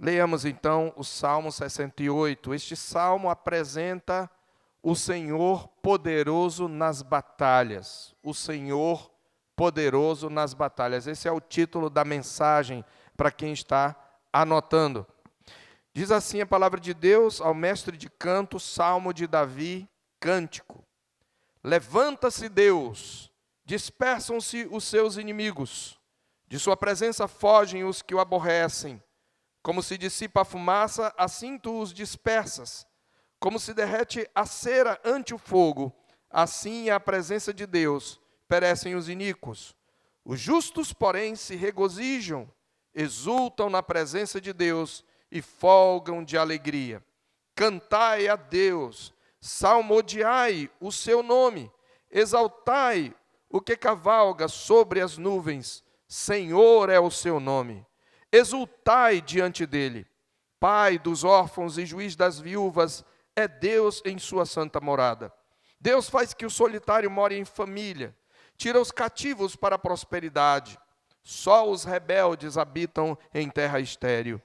Leamos então o Salmo 68. Este salmo apresenta o Senhor poderoso nas batalhas. O Senhor poderoso nas batalhas. Esse é o título da mensagem para quem está anotando. Diz assim a palavra de Deus ao mestre de canto, Salmo de Davi, cântico. Levanta-se Deus, dispersam-se os seus inimigos. De sua presença fogem os que o aborrecem. Como se dissipa a fumaça, assim tu os dispersas. Como se derrete a cera ante o fogo, assim à presença de Deus perecem os iníquos. Os justos, porém, se regozijam, exultam na presença de Deus e folgam de alegria. Cantai a Deus, salmodiai o seu nome, exaltai o que cavalga sobre as nuvens. Senhor é o seu nome. Exultai diante dele. Pai dos órfãos e juiz das viúvas, é Deus em sua santa morada. Deus faz que o solitário more em família, tira os cativos para a prosperidade. Só os rebeldes habitam em terra estéril.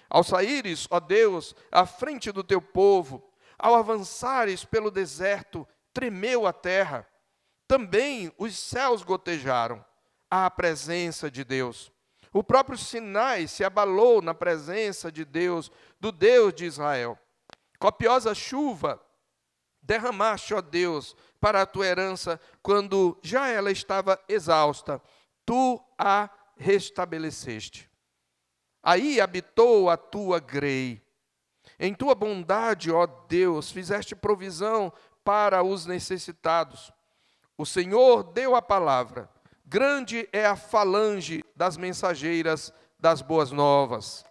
Ao saíres, ó Deus, à frente do teu povo, ao avançares pelo deserto, tremeu a terra. Também os céus gotejaram à presença de Deus. O próprio Sinai se abalou na presença de Deus, do Deus de Israel. Copiosa chuva derramaste, ó Deus, para a tua herança, quando já ela estava exausta. Tu a restabeleceste. Aí habitou a tua grei. Em tua bondade, ó Deus, fizeste provisão para os necessitados. O Senhor deu a palavra. Grande é a falange das mensageiras das boas novas.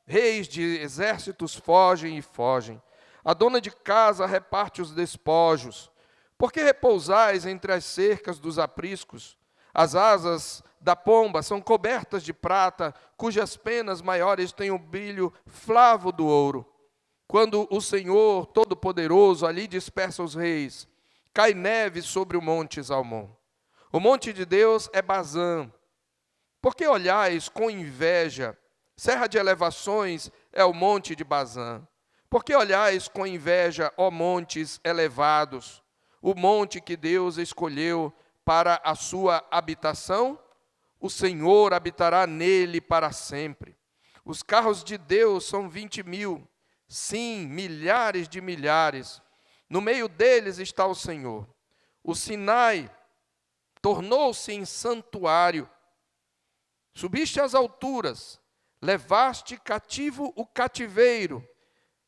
Reis de exércitos fogem e fogem. A dona de casa reparte os despojos. Por que repousais entre as cercas dos apriscos? As asas da pomba são cobertas de prata, cujas penas maiores têm o brilho flavo do ouro. Quando o Senhor Todo-Poderoso ali dispersa os reis, cai neve sobre o monte Zalmon. O monte de Deus é Bazã. Por que olhais com inveja? Serra de elevações é o monte de Bazã. Por que olhais com inveja, ó montes elevados? O monte que Deus escolheu para a sua habitação? O Senhor habitará nele para sempre. Os carros de Deus são 20.000, sim, milhares de milhares. No meio deles está o Senhor. O Sinai tornou-se em santuário. Subiste às alturas, levaste cativo o cativeiro,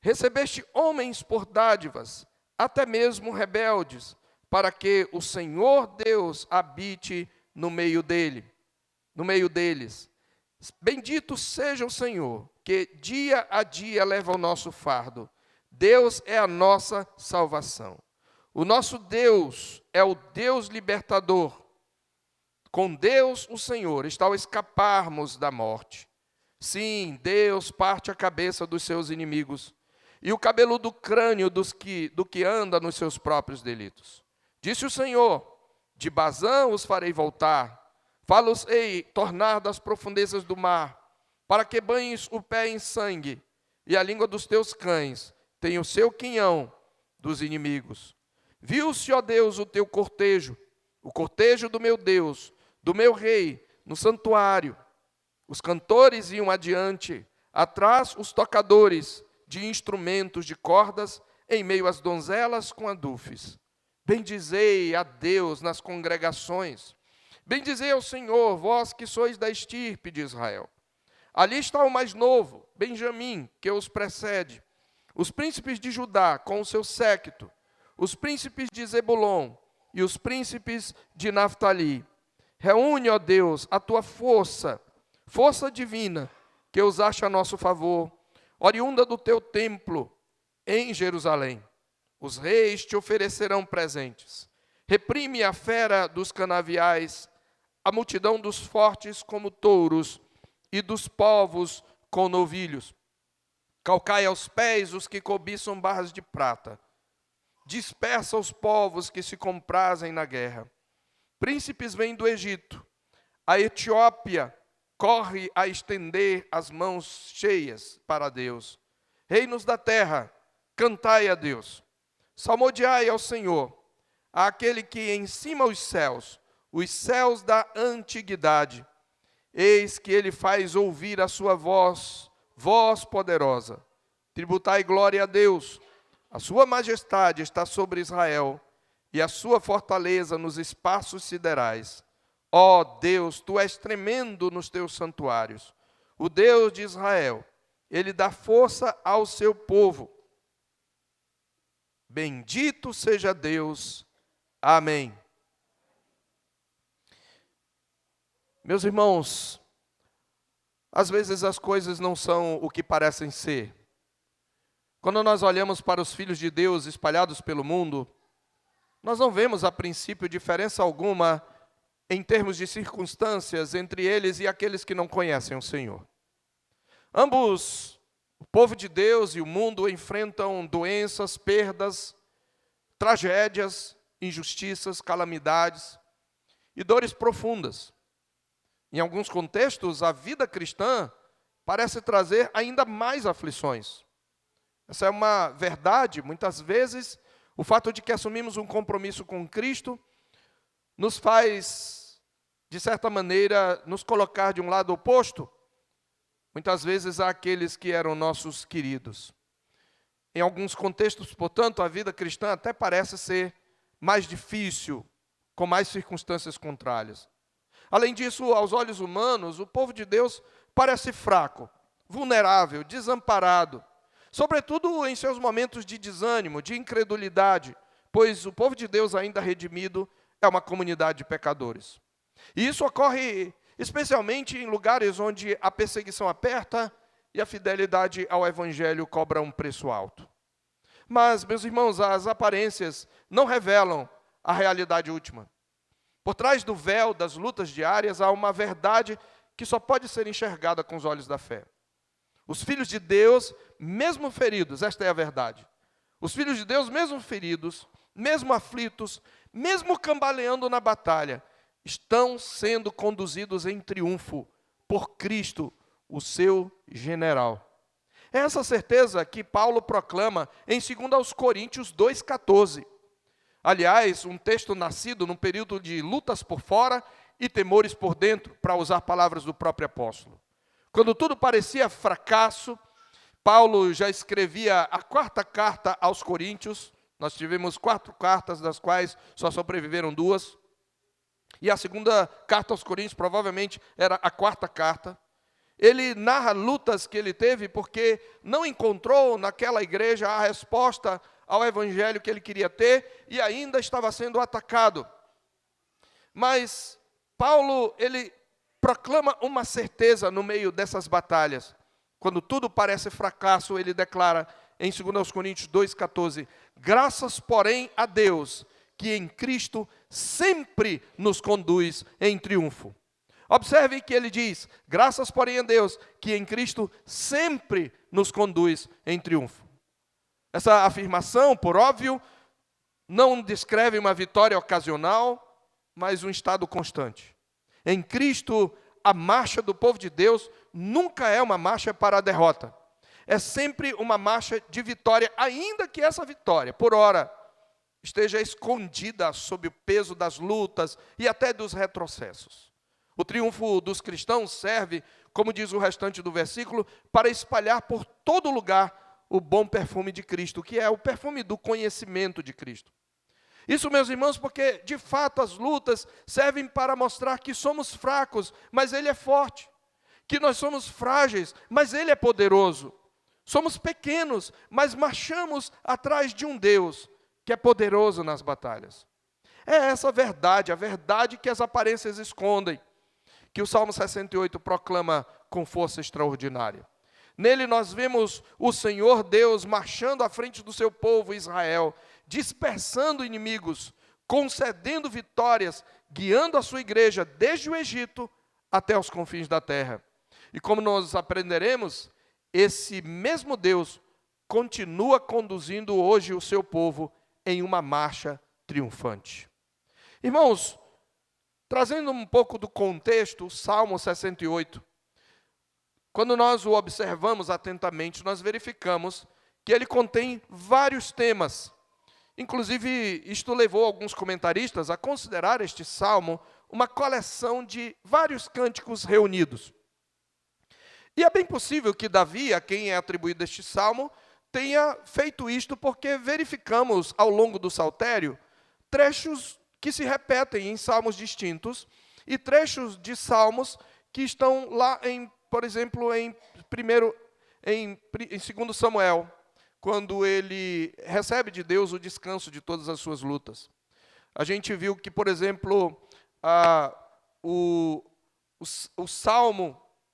recebeste homens por dádivas, até mesmo rebeldes, para que o Senhor Deus habite no meio deles. Bendito seja o Senhor, que dia a dia leva o nosso fardo. Deus é a nossa salvação. O nosso Deus é o Deus libertador. Com Deus, o Senhor, está ao escaparmos da morte. Sim, Deus parte a cabeça dos seus inimigos e o cabelo do crânio do que anda nos seus próprios delitos. Disse o Senhor, de Bazã os farei voltar, fá-los-ei tornar das profundezas do mar, para que banhes o pé em sangue, e a língua dos teus cães tenha o seu quinhão dos inimigos. Viu-se, ó Deus, o teu cortejo, o cortejo do meu Deus, do meu rei, no santuário. Os cantores iam adiante, atrás os tocadores de instrumentos de cordas, em meio às donzelas com adufes. Bendizei a Deus nas congregações. Bendizei ao Senhor, vós que sois da estirpe de Israel. Ali está o mais novo, Benjamim, que os precede. Os príncipes de Judá com o seu séquito, os príncipes de Zebulon e os príncipes de Naftali. Reúne, ó Deus, a tua força divina, que usaste a nosso favor, oriunda do teu templo em Jerusalém. Os reis te oferecerão presentes. Reprime a fera dos canaviais, a multidão dos fortes como touros e dos povos com novilhos. Calcai aos pés os que cobiçam barras de prata. Dispersa os povos que se comprazem na guerra. Príncipes vêm do Egito. A Etiópia corre a estender as mãos cheias para Deus. Reinos da terra, cantai a Deus. Salmodiai ao Senhor, àquele que em cima os céus da antiguidade. Eis que ele faz ouvir a sua voz, voz poderosa. Tributai glória a Deus. A sua majestade está sobre Israel, e a sua fortaleza nos espaços siderais. Ó Deus, tu és tremendo nos teus santuários. O Deus de Israel, ele dá força ao seu povo. Bendito seja Deus. Amém. Meus irmãos, às vezes as coisas não são o que parecem ser. Quando nós olhamos para os filhos de Deus espalhados pelo mundo, nós não vemos a princípio diferença alguma em termos de circunstâncias entre eles e aqueles que não conhecem o Senhor. Ambos, o povo de Deus e o mundo, enfrentam doenças, perdas, tragédias, injustiças, calamidades e dores profundas. Em alguns contextos, a vida cristã parece trazer ainda mais aflições. Essa é uma verdade. Muitas vezes, o fato de que assumimos um compromisso com Cristo nos faz, de certa maneira, nos colocar de um lado oposto, muitas vezes àqueles que eram nossos queridos. Em alguns contextos, portanto, a vida cristã até parece ser mais difícil, com mais circunstâncias contrárias. Além disso, aos olhos humanos, o povo de Deus parece fraco, vulnerável, desamparado, sobretudo em seus momentos de desânimo, de incredulidade, pois o povo de Deus ainda redimido é uma comunidade de pecadores. E isso ocorre especialmente em lugares onde a perseguição aperta e a fidelidade ao Evangelho cobra um preço alto. Mas, meus irmãos, as aparências não revelam a realidade última. Por trás do véu das lutas diárias há uma verdade que só pode ser enxergada com os olhos da fé. Os filhos de Deus, mesmo feridos, esta é a verdade. Os filhos de Deus, mesmo feridos, mesmo aflitos, mesmo cambaleando na batalha, estão sendo conduzidos em triunfo por Cristo, o seu general. É essa certeza que Paulo proclama em 2 Coríntios 2,14. Aliás, um texto nascido num período de lutas por fora e temores por dentro, para usar palavras do próprio apóstolo. Quando tudo parecia fracasso, Paulo já escrevia a 4ª carta aos Coríntios. Nós tivemos 4 cartas, das quais só sobreviveram 2. E a 2ª carta aos Coríntios provavelmente era a 4ª carta. Ele narra lutas que ele teve porque não encontrou naquela igreja a resposta ao evangelho que ele queria ter e ainda estava sendo atacado. Mas Paulo, ele proclama uma certeza no meio dessas batalhas. Quando tudo parece fracasso, ele declara em 2 Coríntios 2,14: graças, porém, a Deus, que em Cristo sempre nos conduz em triunfo. Observe que ele diz, graças, porém, a Deus, que em Cristo sempre nos conduz em triunfo. Essa afirmação, por óbvio, não descreve uma vitória ocasional, mas um estado constante. Em Cristo, a marcha do povo de Deus nunca é uma marcha para a derrota. É sempre uma marcha de vitória, ainda que essa vitória, por ora, esteja escondida sob o peso das lutas e até dos retrocessos. O triunfo dos cristãos serve, como diz o restante do versículo, para espalhar por todo lugar o bom perfume de Cristo, que é o perfume do conhecimento de Cristo. Isso, meus irmãos, porque, de fato, as lutas servem para mostrar que somos fracos, mas Ele é forte. Que nós somos frágeis, mas Ele é poderoso. Somos pequenos, mas marchamos atrás de um Deus que é poderoso nas batalhas. É essa a verdade que as aparências escondem, que o Salmo 68 proclama com força extraordinária. Nele nós vemos o Senhor Deus marchando à frente do seu povo Israel, dispersando inimigos, concedendo vitórias, guiando a sua igreja desde o Egito até os confins da terra. E como nós aprenderemos, esse mesmo Deus continua conduzindo hoje o seu povo em uma marcha triunfante. Irmãos, trazendo um pouco do contexto, o Salmo 68 Quando nós o observamos atentamente, nós verificamos que ele contém vários temas. Inclusive, isto levou alguns comentaristas a considerar este salmo uma coleção de vários cânticos reunidos. E é bem possível que Davi, a quem é atribuído este salmo, tenha feito isto porque verificamos ao longo do saltério trechos que se repetem em salmos distintos e trechos de salmos que estão lá por exemplo, em 2 Samuel, quando ele recebe de Deus o descanso de todas as suas lutas. A gente viu que, por exemplo,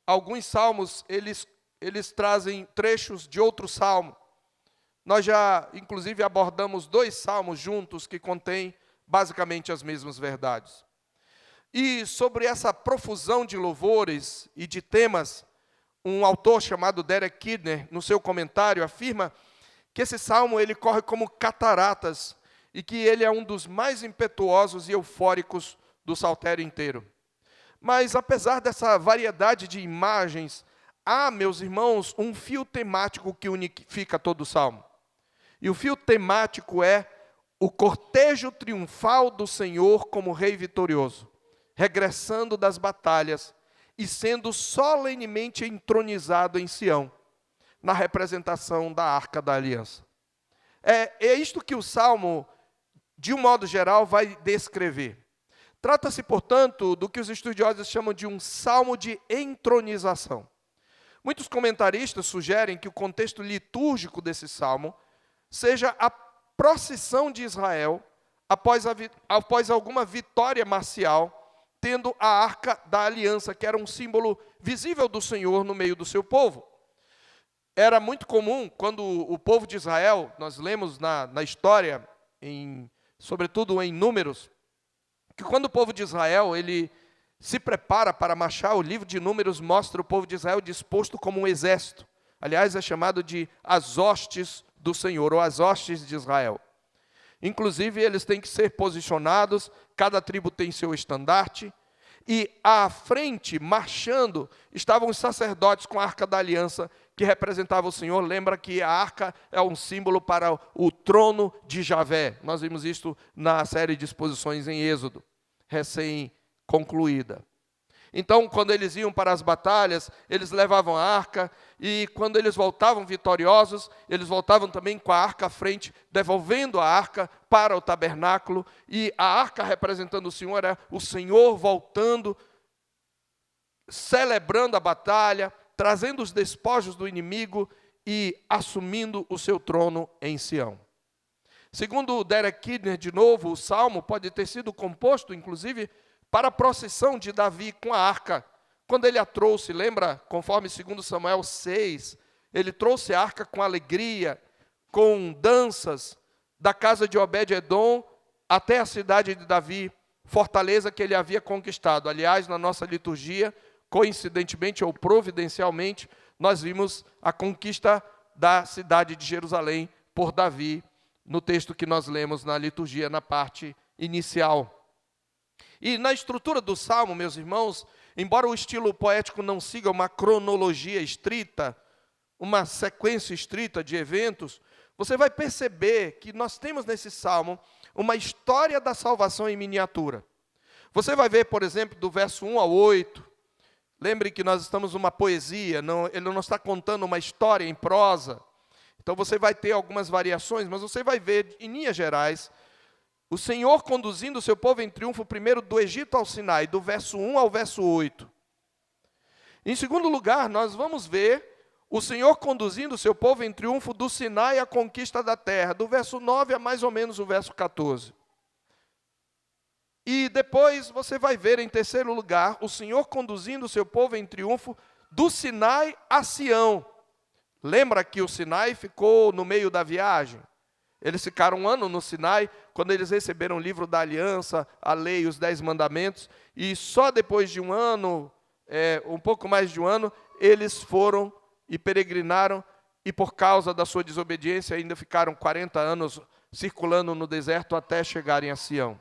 alguns salmos, eles trazem trechos de outro salmo. Nós já, inclusive, abordamos 2 salmos juntos que contêm basicamente as mesmas verdades. E sobre essa profusão de louvores e de temas, um autor chamado Derek Kidner, no seu comentário, afirma que esse salmo ele corre como cataratas e que ele é um dos mais impetuosos e eufóricos do saltério inteiro. Mas, apesar dessa variedade de imagens, há, meus irmãos, um fio temático que unifica todo o salmo. E o fio temático é o cortejo triunfal do Senhor como Rei vitorioso, regressando das batalhas e sendo solenemente entronizado em Sião, na representação da Arca da Aliança. É isto que o Salmo, de um modo geral, vai descrever. Trata-se, portanto, do que os estudiosos chamam de um salmo de entronização. Muitos comentaristas sugerem que o contexto litúrgico desse salmo seja a procissão de Israel após alguma vitória marcial, tendo a Arca da Aliança, que era um símbolo visível do Senhor no meio do seu povo. Era muito comum, quando o povo de Israel, nós lemos na história, sobretudo em Números, que quando o povo de Israel ele se prepara para marchar, o livro de Números mostra o povo de Israel disposto como um exército. Aliás, é chamado de as hostes do Senhor, ou as hostes de Israel. Inclusive, eles têm que ser posicionados, cada tribo tem seu estandarte, e à frente, marchando, estavam os sacerdotes com a Arca da Aliança, que representava o Senhor. Lembra que a arca é um símbolo para o trono de Javé. Nós vimos isso na série de exposições em Êxodo, recém-concluída. Então, quando eles iam para as batalhas, eles levavam a arca, e quando eles voltavam vitoriosos, eles voltavam também com a arca à frente, devolvendo a arca para o tabernáculo, e a arca representando o Senhor, era o Senhor voltando, celebrando a batalha, trazendo os despojos do inimigo e assumindo o seu trono em Sião. Segundo Derek Kidner, de novo, o salmo pode ter sido composto, inclusive, para a procissão de Davi com a arca, quando ele a trouxe, lembra, conforme 2 Samuel 6, ele trouxe a arca com alegria, com danças, da casa de Obed-edom até a cidade de Davi, fortaleza que ele havia conquistado. Aliás, na nossa liturgia, coincidentemente ou providencialmente, nós vimos a conquista da cidade de Jerusalém por Davi, no texto que nós lemos na liturgia, na parte inicial. E na estrutura do salmo, meus irmãos, embora o estilo poético não siga uma cronologia estrita, uma sequência estrita de eventos, você vai perceber que nós temos nesse salmo uma história da salvação em miniatura. Você vai ver, por exemplo, do verso 1 ao 8, lembre que nós estamos numa poesia, ele não está contando uma história em prosa, então você vai ter algumas variações, mas você vai ver, em linhas gerais, o Senhor conduzindo o seu povo em triunfo, primeiro do Egito ao Sinai, do verso 1 ao verso 8. Em segundo lugar, nós vamos ver o Senhor conduzindo o seu povo em triunfo do Sinai à conquista da terra, do verso 9 a mais ou menos o verso 14. E depois você vai ver, em terceiro lugar, o Senhor conduzindo o seu povo em triunfo do Sinai a Sião. Lembra que o Sinai ficou no meio da viagem? Eles ficaram 1 ano no Sinai, quando eles receberam o livro da aliança, a lei, os 10 mandamentos, e só depois de 1 ano, um pouco mais de 1 ano, eles foram e peregrinaram, e por causa da sua desobediência ainda ficaram 40 anos circulando no deserto até chegarem a Sião.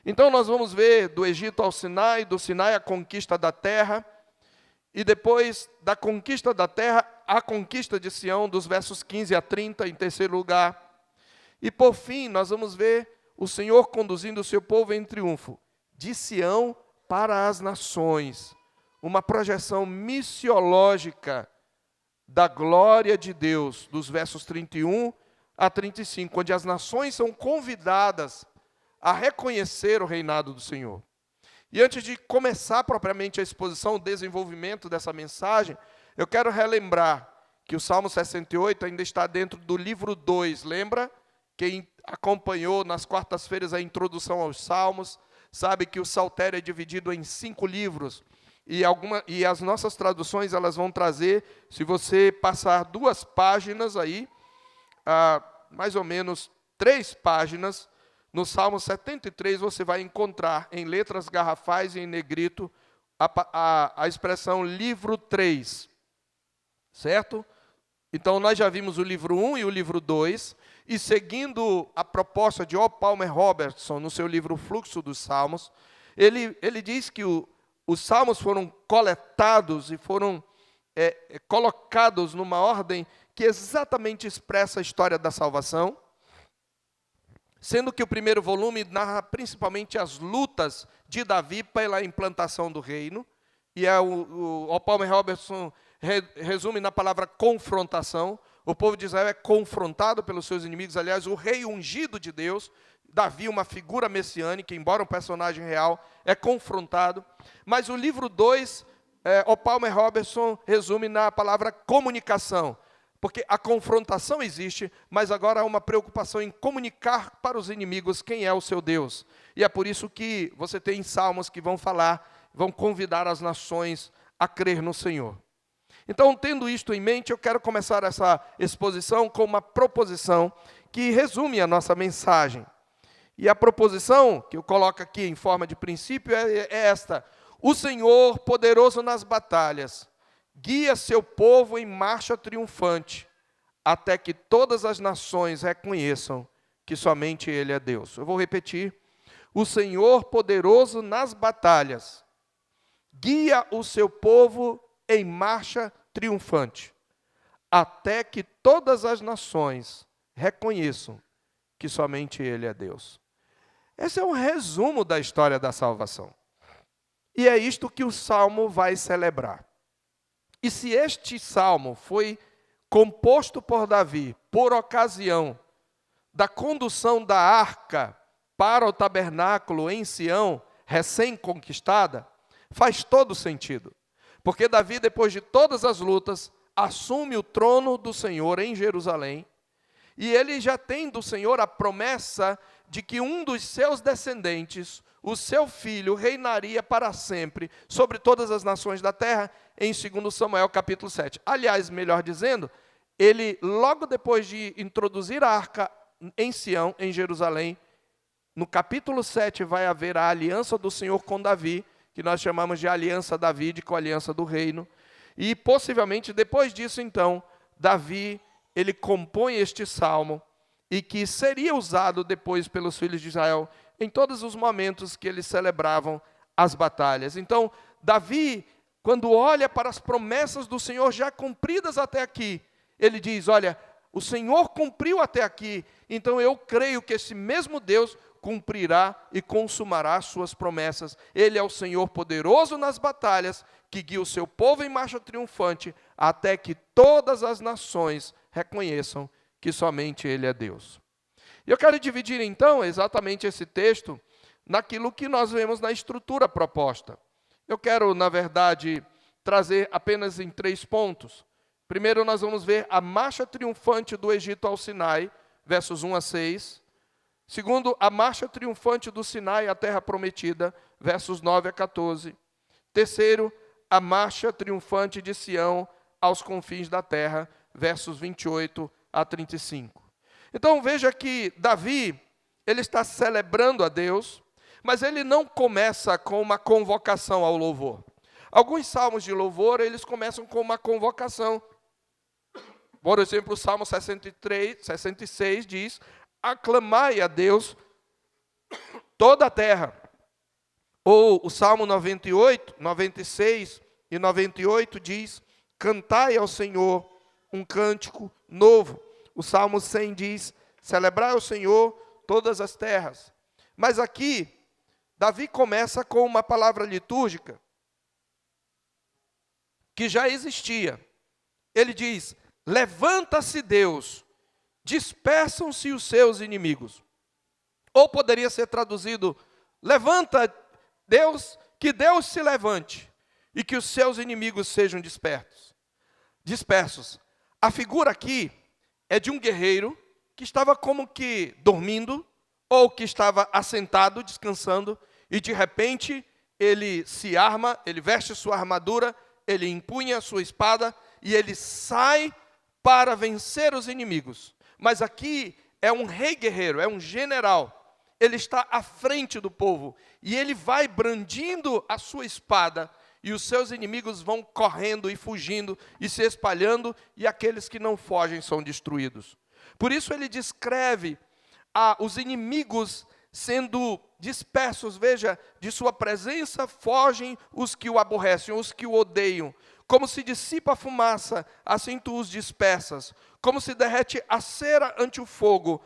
Então nós vamos ver do Egito ao Sinai, do Sinai a conquista da terra, E depois da conquista da terra, a conquista de Sião, dos versos 15 a 30, em terceiro lugar. E por fim, nós vamos ver o Senhor conduzindo o seu povo em triunfo, de Sião para as nações. Uma projeção missiológica da glória de Deus, dos versos 31 a 35, onde as nações são convidadas a reconhecer o reinado do Senhor. E antes de começar propriamente a exposição, o desenvolvimento dessa mensagem, eu quero relembrar que o Salmo 68 ainda está dentro do livro 2, lembra? Quem acompanhou nas quartas-feiras a introdução aos Salmos, sabe que o Saltério é dividido em 5 livros, e as nossas traduções elas vão trazer, se você passar 2 páginas aí, mais ou menos 3 páginas, no Salmo 73 você vai encontrar em letras garrafais e em negrito a expressão livro 3, certo? Então nós já vimos o livro 1 e o livro 2, e seguindo a proposta de O. Palmer Robertson, no seu livro Fluxo dos Salmos, ele diz que os salmos foram coletados e foram colocados numa ordem que exatamente expressa a história da salvação, sendo que o primeiro volume narra principalmente as lutas de Davi pela implantação do reino, e o Palmer Robertson resume na palavra confrontação. O povo de Israel é confrontado pelos seus inimigos. Aliás, o rei ungido de Deus, Davi, uma figura messiânica, embora um personagem real, é confrontado. Mas o livro 2, o Palmer Robertson resume na palavra comunicação, porque a confrontação existe, mas agora há uma preocupação em comunicar para os inimigos quem é o seu Deus. E é por isso que você tem salmos que vão convidar as nações a crer no Senhor. Então, tendo isto em mente, eu quero começar essa exposição com uma proposição que resume a nossa mensagem. E a proposição, que eu coloco aqui em forma de princípio, é esta: o Senhor, poderoso nas batalhas, guia seu povo em marcha triunfante, até que todas as nações reconheçam que somente Ele é Deus. Eu vou repetir: o Senhor, poderoso nas batalhas, guia o seu povo em marcha triunfante, até que todas as nações reconheçam que somente Ele é Deus. Esse é um resumo da história da salvação. E é isto que o Salmo vai celebrar. E se este Salmo foi composto por Davi por ocasião da condução da arca para o tabernáculo em Sião, recém-conquistada, faz todo sentido. Porque Davi, depois de todas as lutas, assume o trono do Senhor em Jerusalém, e ele já tem do Senhor a promessa de que um dos seus descendentes, o seu filho, reinaria para sempre sobre todas as nações da terra, em 2 Samuel capítulo 7. Aliás, melhor dizendo, ele, logo depois de introduzir a arca em Sião, em Jerusalém, no capítulo 7 vai haver a aliança do Senhor com Davi, que nós chamamos de aliança davídica, ou aliança do reino. E possivelmente depois disso, então, Davi, ele compõe este salmo, e que seria usado depois pelos filhos de Israel em todos os momentos que eles celebravam as batalhas. Então, Davi, quando olha para as promessas do Senhor já cumpridas até aqui, ele diz: olha, o Senhor cumpriu até aqui, então eu creio que esse mesmo Deus cumprirá e consumará suas promessas. Ele é o Senhor poderoso nas batalhas, que guia o seu povo em marcha triunfante, até que todas as nações reconheçam que somente Ele é Deus. E eu quero dividir então exatamente esse texto naquilo que nós vemos na estrutura proposta. Eu quero, na verdade, trazer apenas em 3 pontos. Primeiro, nós vamos ver a marcha triunfante do Egito ao Sinai, versos 1 a 6. Segundo, a marcha triunfante do Sinai à terra prometida, versos 9 a 14. Terceiro, a marcha triunfante de Sião aos confins da terra, versos 28 a 35. Então veja que Davi, ele está celebrando a Deus, mas ele não começa com uma convocação ao louvor. Alguns salmos de louvor, eles começam com uma convocação. Por exemplo, o Salmo 66 diz: aclamai a Deus toda a terra. Ou o Salmo 98, 96 e 98 diz: cantai ao Senhor um cântico novo. O Salmo 100 diz: celebrai ao Senhor todas as terras. Mas aqui, Davi começa com uma palavra litúrgica que já existia. Ele diz: levanta-se Deus, dispersam-se os seus inimigos. Ou poderia ser traduzido: levanta Deus, que Deus se levante e que os seus inimigos sejam dispersos. A figura aqui é de um guerreiro que estava como que dormindo, ou que estava assentado, descansando, e de repente ele se arma, ele veste sua armadura, ele empunha sua espada e ele sai para vencer os inimigos. Mas aqui é um rei guerreiro, é um general. Ele está à frente do povo e ele vai brandindo a sua espada, e os seus inimigos vão correndo e fugindo e se espalhando, e aqueles que não fogem são destruídos. Por isso ele descreve os inimigos sendo dispersos. Veja, de sua presença fogem os que o aborrecem, os que o odeiam. Como se dissipa a fumaça, assim tu os dispersas. Como se derrete a cera ante o fogo,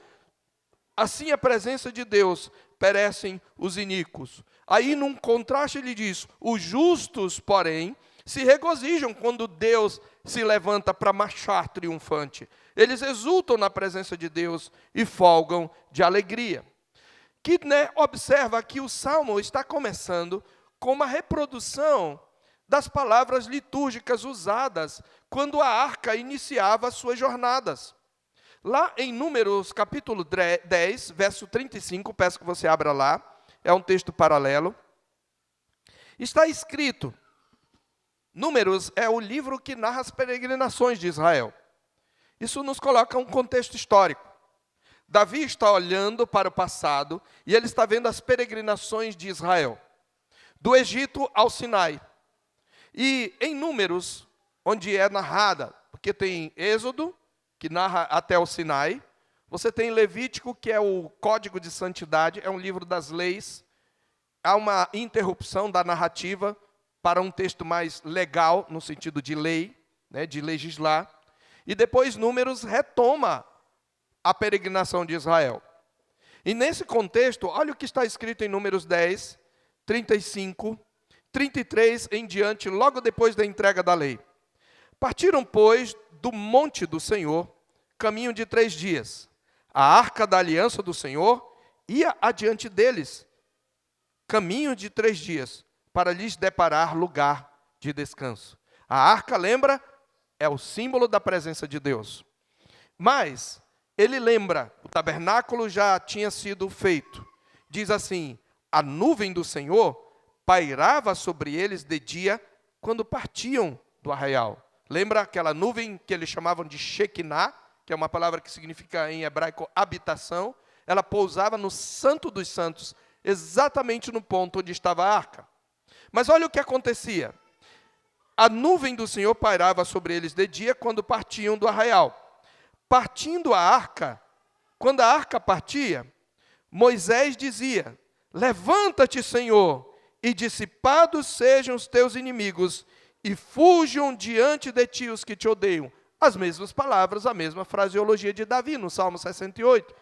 assim a presença de Deus perecem os iníquos. Aí, num contraste, ele diz: os justos, porém, se regozijam quando Deus se levanta para marchar triunfante. Eles exultam na presença de Deus e folgam de alegria. Kidner observa que o Salmo está começando com uma reprodução das palavras litúrgicas usadas quando a arca iniciava as suas jornadas. Lá em Números, capítulo 10, verso 35, peço que você abra lá, é um texto paralelo. Está escrito, Números é o livro que narra as peregrinações de Israel. Isso nos coloca um contexto histórico. Davi está olhando para o passado e ele está vendo as peregrinações de Israel, do Egito ao Sinai. E em Números, onde é narrada, porque tem Êxodo, que narra até o Sinai, você tem Levítico, que é o Código de Santidade, é um livro das leis. Há uma interrupção da narrativa para um texto mais legal, no sentido de lei, né, de legislar. E depois Números retoma a peregrinação de Israel. E nesse contexto, olha o que está escrito em Números 10, 35, 33 em diante, logo depois da entrega da lei. Partiram, pois, do monte do Senhor, caminho de 3 dias. A arca da aliança do Senhor ia adiante deles, caminho de 3 dias, para lhes deparar lugar de descanso. A arca, lembra, é o símbolo da presença de Deus. Mas ele lembra, o tabernáculo já tinha sido feito. Diz assim: a nuvem do Senhor pairava sobre eles de dia, quando partiam do arraial. Lembra aquela nuvem que eles chamavam de Shekinah, que é uma palavra que significa em hebraico habitação? Ela pousava no Santo dos Santos, exatamente no ponto onde estava a arca. Mas olha o que acontecia. A nuvem do Senhor pairava sobre eles de dia, quando partiam do arraial. Partindo a arca, quando a arca partia, Moisés dizia: levanta-te, Senhor, e dissipados sejam os teus inimigos, e fujam diante de ti os que te odeiam. As mesmas palavras, a mesma fraseologia de Davi, no Salmo 68.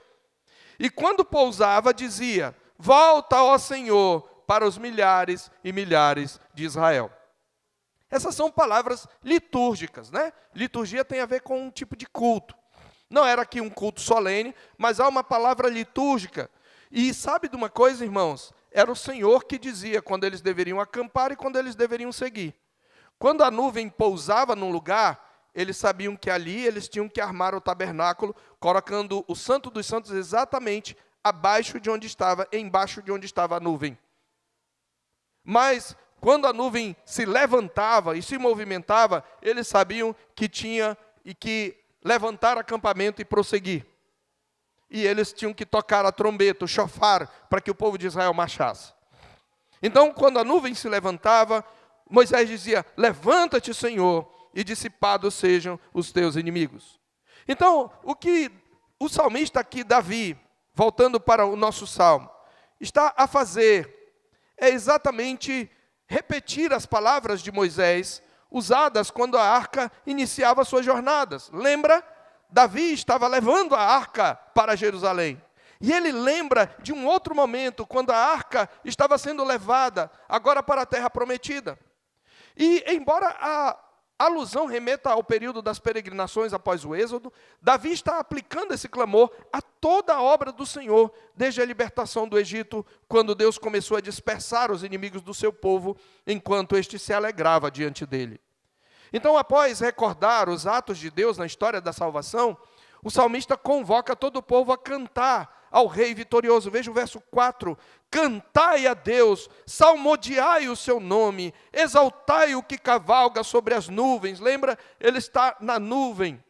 E quando pousava, dizia: volta, ó Senhor, para os milhares e milhares de Israel. Essas são palavras litúrgicas, né? Liturgia tem a ver com um tipo de culto. Não era aqui um culto solene, mas há uma palavra litúrgica. E sabe de uma coisa, irmãos? Era o Senhor que dizia quando eles deveriam acampar e quando eles deveriam seguir. Quando a nuvem pousava num lugar, eles sabiam que ali eles tinham que armar o tabernáculo, colocando o Santo dos Santos exatamente abaixo de onde estava, embaixo de onde estava a nuvem. Mas quando a nuvem se levantava e se movimentava, eles sabiam que tinha que levantar acampamento e prosseguir. E eles tinham que tocar a trombeta, o chofar, para que o povo de Israel marchasse. Então, quando a nuvem se levantava, Moisés dizia: levanta-te, Senhor, e dissipados sejam os teus inimigos. Então, o que o salmista aqui, Davi, voltando para o nosso salmo, está a fazer é exatamente repetir as palavras de Moisés, usadas quando a arca iniciava suas jornadas. Lembra? Davi estava levando a arca para Jerusalém. E ele lembra de um outro momento, quando a arca estava sendo levada agora para a terra prometida. E embora a alusão remeta ao período das peregrinações após o Êxodo, Davi está aplicando esse clamor a toda a obra do Senhor, desde a libertação do Egito, quando Deus começou a dispersar os inimigos do seu povo, enquanto este se alegrava diante dele. Então, após recordar os atos de Deus na história da salvação, o salmista convoca todo o povo a cantar ao rei vitorioso. Veja o verso 4. Cantai a Deus, salmodiai o seu nome, exaltai o que cavalga sobre as nuvens. Lembra? Ele está na nuvem.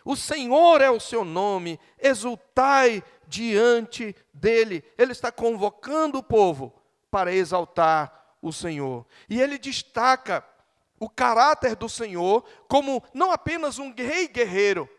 O Senhor é o seu nome, exultai diante dele. Ele está convocando o povo para exaltar o Senhor. E ele destaca o caráter do Senhor como não apenas um rei guerreiro.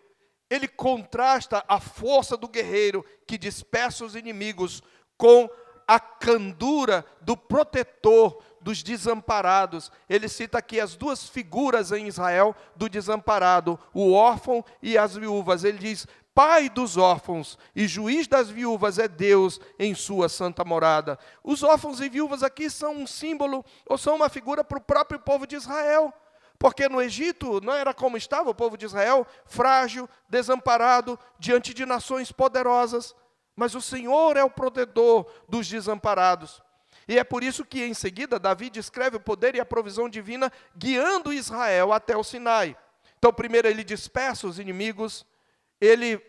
Ele contrasta a força do guerreiro que dispersa os inimigos com a candura do protetor dos desamparados. Ele cita aqui as duas figuras em Israel do desamparado, o órfão e as viúvas. Ele diz: Pai dos órfãos e juiz das viúvas é Deus em sua santa morada. Os órfãos e viúvas aqui são um símbolo, ou são uma figura para o próprio povo de Israel. Porque no Egito não era como estava o povo de Israel, frágil, desamparado, diante de nações poderosas. Mas o Senhor é o protetor dos desamparados. E é por isso que, em seguida, Davi descreve o poder e a provisão divina guiando Israel até o Sinai. Então, primeiro ele dispersa os inimigos, ele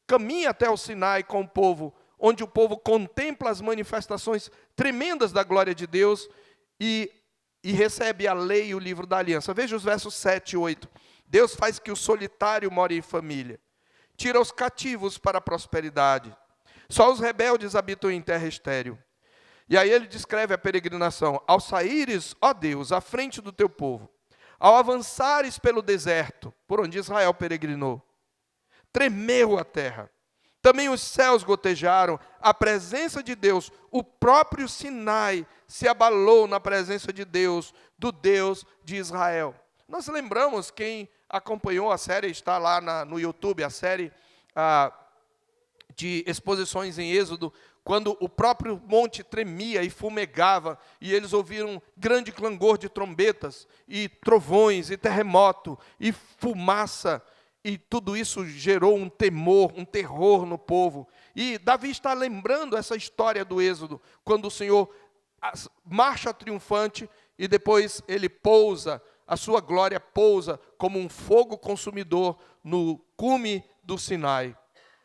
caminha até o Sinai com o povo, onde o povo contempla as manifestações tremendas da glória de Deus e recebe a lei e o livro da aliança. Veja os versos 7 e 8. Deus faz que o solitário more em família, tira os cativos para a prosperidade. Só os rebeldes habitam em terra estéril. E aí ele descreve a peregrinação. Ao saíres, ó Deus, à frente do teu povo, ao avançares pelo deserto, por onde Israel peregrinou, tremeu a terra. Também os céus gotejaram, a presença de Deus, o próprio Sinai se abalou na presença de Deus, do Deus de Israel. Nós lembramos, quem acompanhou a série, está lá no YouTube, a série de exposições em Êxodo, quando o próprio monte tremia e fumegava, e eles ouviram grande clangor de trombetas, e trovões, e terremoto, e fumaça. E tudo isso gerou um temor, um terror no povo. E Davi está lembrando essa história do Êxodo, quando o Senhor marcha triunfante e depois ele pousa, a sua glória pousa como um fogo consumidor no cume do Sinai.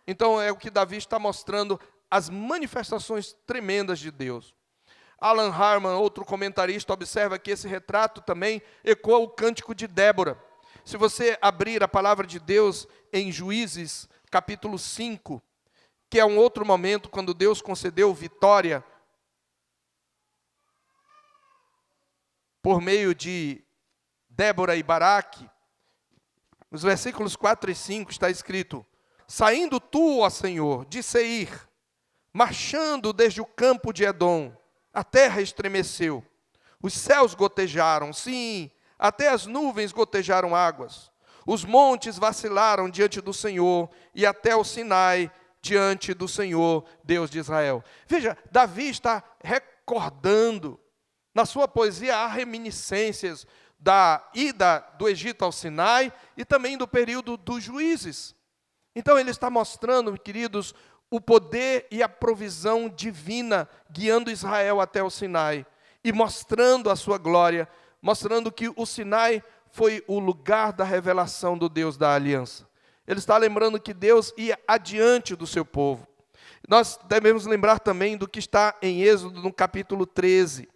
Então é o que Davi está mostrando, as manifestações tremendas de Deus. Alan Harman, outro comentarista, observa que esse retrato também ecoa o cântico de Débora. Se você abrir a palavra de Deus em Juízes, capítulo 5, que é um outro momento quando Deus concedeu vitória por meio de Débora e Baraque, nos versículos 4 e 5 está escrito: Saindo tu, ó Senhor, de Seir, marchando desde o campo de Edom, a terra estremeceu, os céus gotejaram, sim, até as nuvens gotejaram águas. Os montes vacilaram diante do Senhor, e até o Sinai diante do Senhor, Deus de Israel. Veja, Davi está recordando, na sua poesia há reminiscências da ida do Egito ao Sinai e também do período dos juízes. Então ele está mostrando, queridos, o poder e a provisão divina guiando Israel até o Sinai e mostrando a sua glória, mostrando que o Sinai foi o lugar da revelação do Deus da aliança. Ele está lembrando que Deus ia adiante do seu povo. Nós devemos lembrar também do que está em Êxodo, no capítulo 13.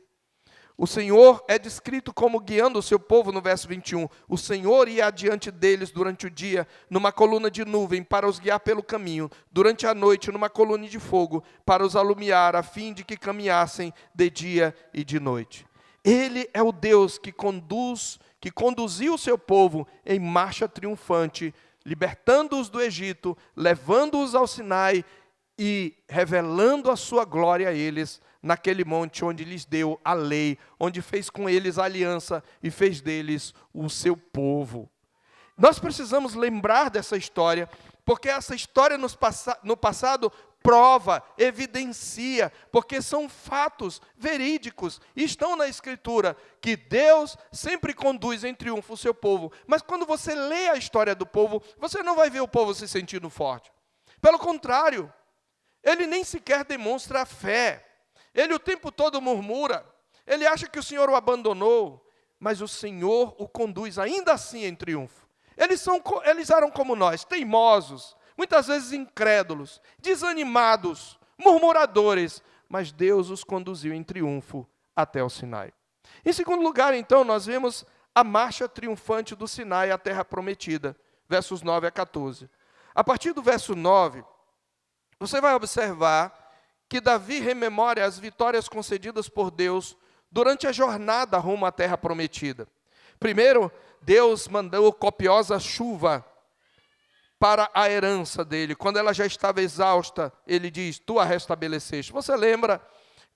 O Senhor é descrito como guiando o seu povo no verso 21. O Senhor ia adiante deles durante o dia, numa coluna de nuvem, para os guiar pelo caminho. Durante a noite, numa coluna de fogo, para os alumiar, a fim de que caminhassem de dia e de noite. Ele é o Deus que conduziu o seu povo em marcha triunfante, libertando-os do Egito, levando-os ao Sinai e revelando a sua glória a eles naquele monte onde lhes deu a lei, onde fez com eles aliança e fez deles o seu povo. Nós precisamos lembrar dessa história, porque essa história no passado prova, evidencia, porque são fatos verídicos, e estão na Escritura, que Deus sempre conduz em triunfo o seu povo. Mas quando você lê a história do povo, você não vai ver o povo se sentindo forte. Pelo contrário, ele nem sequer demonstra fé. Ele o tempo todo murmura, ele acha que o Senhor o abandonou, mas o Senhor o conduz ainda assim em triunfo. Eles eram como nós, teimosos, muitas vezes incrédulos, desanimados, murmuradores, mas Deus os conduziu em triunfo até o Sinai. Em segundo lugar, então, nós vemos a marcha triunfante do Sinai à terra prometida, versos 9 a 14. A partir do verso 9, você vai observar que Davi rememora as vitórias concedidas por Deus durante a jornada rumo à terra prometida. Primeiro, Deus mandou copiosa chuva para a herança dele. Quando ela já estava exausta, ele diz, tu a restabeleceste. Você lembra,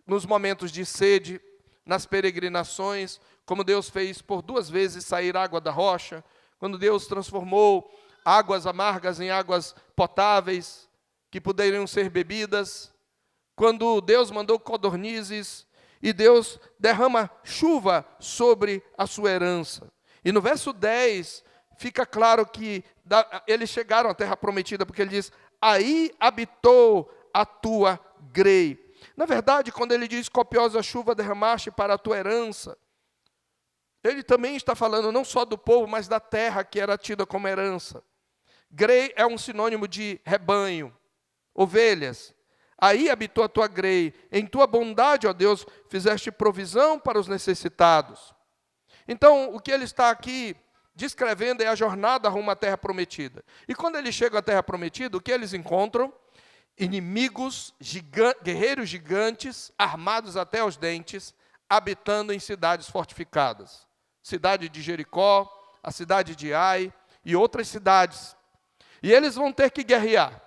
nos momentos de sede, nas peregrinações, como Deus fez por 2 vezes sair água da rocha, quando Deus transformou águas amargas em águas potáveis, que poderiam ser bebidas, quando Deus mandou codornizes, e Deus derrama chuva sobre a sua herança. E no verso 10, fica claro que eles chegaram à terra prometida, porque ele diz, aí habitou a tua grei. Na verdade, quando ele diz, copiosa chuva derramaste para a tua herança, ele também está falando não só do povo, mas da terra que era tida como herança. Grei é um sinônimo de rebanho, ovelhas. Aí habitou a tua grei, em tua bondade, ó Deus, fizeste provisão para os necessitados. Então, o que ele está aqui descrevendo é a jornada rumo à terra prometida. E quando eles chegam à terra prometida, o que eles encontram? Inimigos, guerreiros gigantes, armados até os dentes, habitando em cidades fortificadas. Cidade de Jericó, a cidade de Ai e outras cidades. E eles vão ter que guerrear.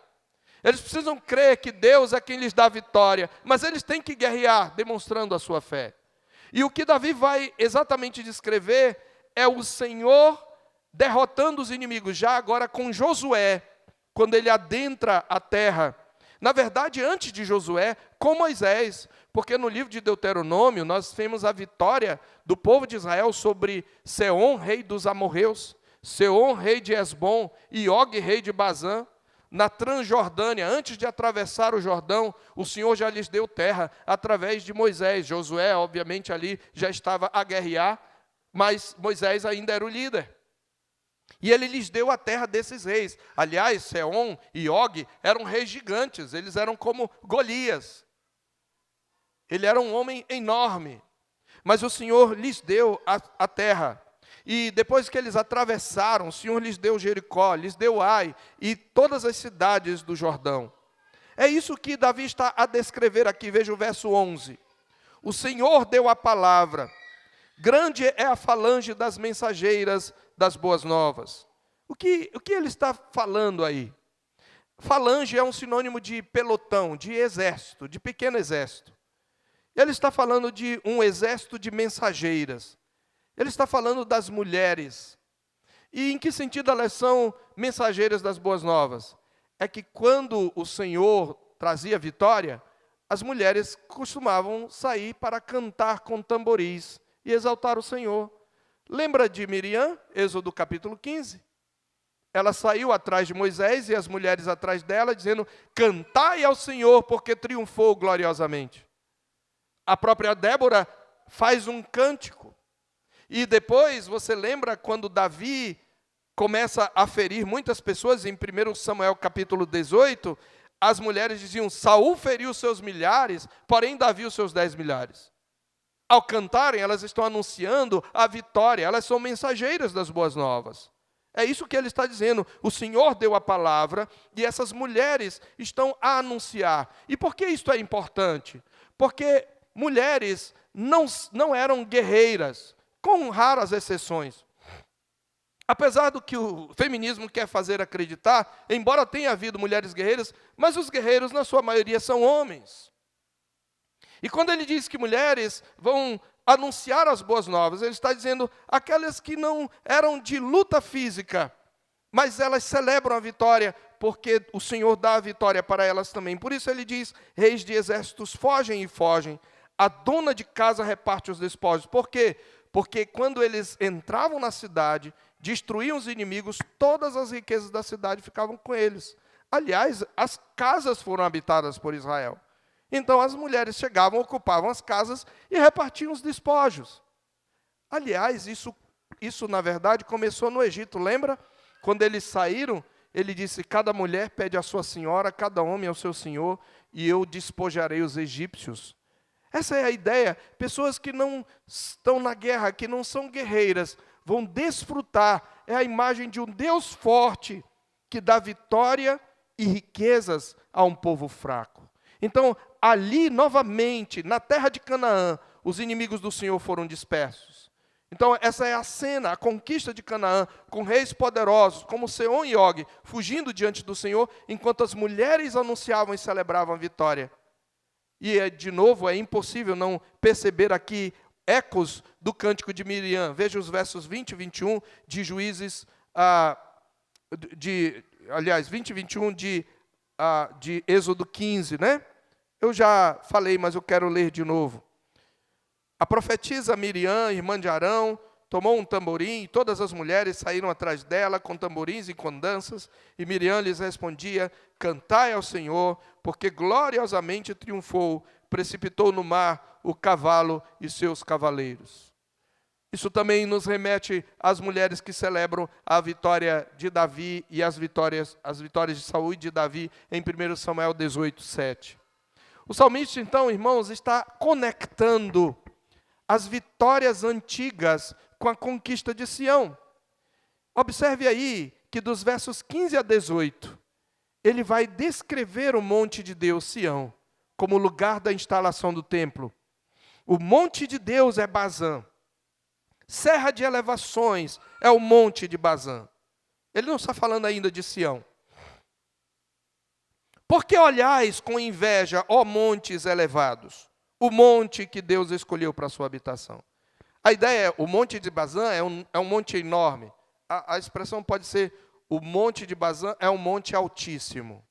Eles precisam crer que Deus é quem lhes dá vitória, mas eles têm que guerrear, demonstrando a sua fé. E o que Davi vai exatamente descrever é o Senhor derrotando os inimigos, já agora com Josué, quando ele adentra a terra. Na verdade, antes de Josué, com Moisés, porque no livro de Deuteronômio nós temos a vitória do povo de Israel sobre Seom, rei dos amorreus, Seom, rei de Esbom, e Og, rei de Bazã. Na Transjordânia, antes de atravessar o Jordão, o Senhor já lhes deu terra através de Moisés. Josué, obviamente, ali já estava a guerrear, mas Moisés ainda era o líder. E ele lhes deu a terra desses reis. Aliás, Seom e Og eram reis gigantes, eles eram como Golias. Ele era um homem enorme, mas o Senhor lhes deu a terra. E depois que eles atravessaram, o Senhor lhes deu Jericó, lhes deu Ai e todas as cidades do Jordão. É isso que Davi está a descrever aqui, veja o verso 11. O Senhor deu a palavra, grande é a falange das mensageiras das boas novas. O que ele está falando aí? Falange é um sinônimo de pelotão, de exército, de pequeno exército. Ele está falando de um exército de mensageiras. Ele está falando das mulheres. E em que sentido elas são mensageiras das boas novas? É que quando o Senhor trazia vitória, as mulheres costumavam sair para cantar com tamboris e exaltar o Senhor. Lembra de Miriam, Êxodo capítulo 15? Ela saiu atrás de Moisés e as mulheres atrás dela, dizendo, cantai ao Senhor, porque triunfou gloriosamente. A própria Débora faz um cântico. E depois, você lembra quando Davi começa a ferir muitas pessoas, em 1 Samuel capítulo 18, as mulheres diziam, Saul feriu seus milhares, porém Davi os seus 10 milhares. Ao cantarem, elas estão anunciando a vitória, elas são mensageiras das boas novas. É isso que ele está dizendo, o Senhor deu a palavra e essas mulheres estão a anunciar. E por que isso é importante? Porque mulheres não eram guerreiras, com raras exceções. Apesar do que o feminismo quer fazer acreditar, embora tenha havido mulheres guerreiras, mas os guerreiros, na sua maioria, são homens. E quando ele diz que mulheres vão anunciar as boas novas, ele está dizendo aquelas que não eram de luta física, mas elas celebram a vitória, porque o Senhor dá a vitória para elas também. Por isso ele diz, reis de exércitos fogem e fogem, a dona de casa reparte os despojos. Por quê? Porque quando eles entravam na cidade, destruíam os inimigos, todas as riquezas da cidade ficavam com eles. Aliás, as casas foram habitadas por Israel. Então as mulheres chegavam, ocupavam as casas e repartiam os despojos. Aliás, isso na verdade começou no Egito, lembra? Quando eles saíram, ele disse, cada mulher pede à sua senhora, cada homem ao seu senhor, e eu despojarei os egípcios. Essa é a ideia. Pessoas que não estão na guerra, que não são guerreiras, vão desfrutar. É a imagem de um Deus forte, que dá vitória e riquezas a um povo fraco. Então, ali, novamente, na terra de Canaã, os inimigos do Senhor foram dispersos. Então, essa é a cena, a conquista de Canaã, com reis poderosos, como Seom e Og, fugindo diante do Senhor, enquanto as mulheres anunciavam e celebravam a vitória. E, de novo, é impossível não perceber aqui ecos do cântico de Miriam. Veja os versos 20 e 21 de Juízes, 20 e 21 de Êxodo 15, né? Eu já falei, mas eu quero ler de novo. A profetisa Miriam, irmã de Arão, tomou um tamborim, e todas as mulheres saíram atrás dela com tamborins e com danças, e Miriam lhes respondia, cantai ao Senhor, porque gloriosamente triunfou, precipitou no mar o cavalo e seus cavaleiros. Isso também nos remete às mulheres que celebram a vitória de Davi e as vitórias de Saul e de Davi em 1 Samuel 18, 7. O salmista, então, irmãos, está conectando as vitórias antigas com a conquista de Sião. Observe aí que dos versos 15 a 18, ele vai descrever o monte de Deus, Sião, como lugar da instalação do templo. O monte de Deus é Bazã. Serra de elevações é o monte de Bazã. Ele não está falando ainda de Sião. Por que olhais com inveja, ó montes elevados? O monte que Deus escolheu para a sua habitação. A ideia é, o monte de Bazã é um monte enorme. A expressão pode ser, o monte de Bazã é um monte altíssimo.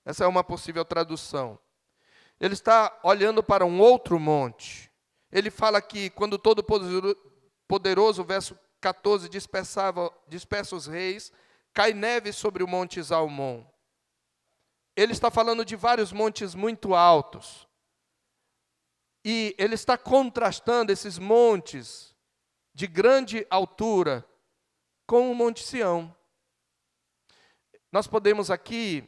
Essa é uma possível tradução. Ele está olhando para um outro monte. Ele fala que quando Todo-Poderoso, verso 14, dispersa os reis, cai neve sobre o monte Zalmon. Ele está falando de vários montes muito altos. E ele está contrastando esses montes de grande altura com o Monte Sião. Nós podemos aqui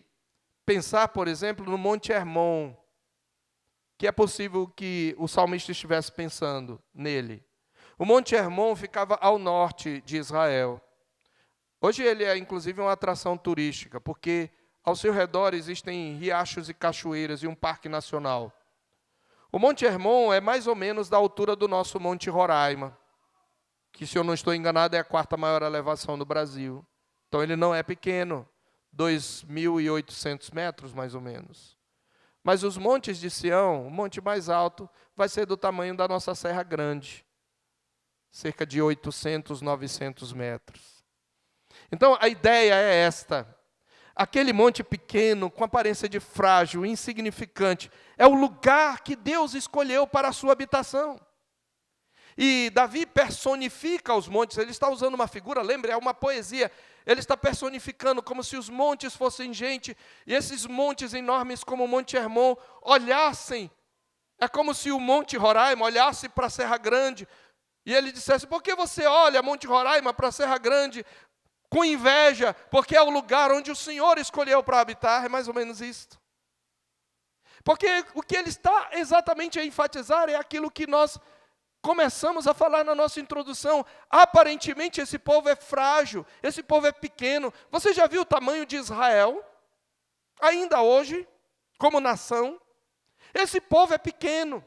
pensar, por exemplo, no Monte Hermon, que é possível que o salmista estivesse pensando nele. O Monte Hermon ficava ao norte de Israel. Hoje ele é, inclusive, uma atração turística, porque ao seu redor existem riachos e cachoeiras e um parque nacional. O Monte Hermon é mais ou menos da altura do nosso Monte Roraima, que, se eu não estou enganado, é a 4ª maior elevação do Brasil. Então, ele não é pequeno, 2.800 metros, mais ou menos. Mas os montes de Sião, o monte mais alto, vai ser do tamanho da nossa Serra Grande, cerca de 800, 900 metros. Então, a ideia é esta. Aquele monte pequeno, com aparência de frágil, insignificante, é o lugar que Deus escolheu para a sua habitação. E Davi personifica os montes, ele está usando uma figura, lembre, é uma poesia. Ele está personificando como se os montes fossem gente, e esses montes enormes como o Monte Hermon olhassem. É como se o Monte Roraima olhasse para a Serra Grande, e ele dissesse, por que você olha, Monte Roraima, para a Serra Grande, com inveja, porque é o lugar onde o Senhor escolheu para habitar? É mais ou menos isto. Porque o que ele está exatamente a enfatizar é aquilo que nós começamos a falar na nossa introdução. Aparentemente esse povo é frágil, esse povo é pequeno. Você já viu o tamanho de Israel? Ainda hoje, como nação, esse povo é pequeno.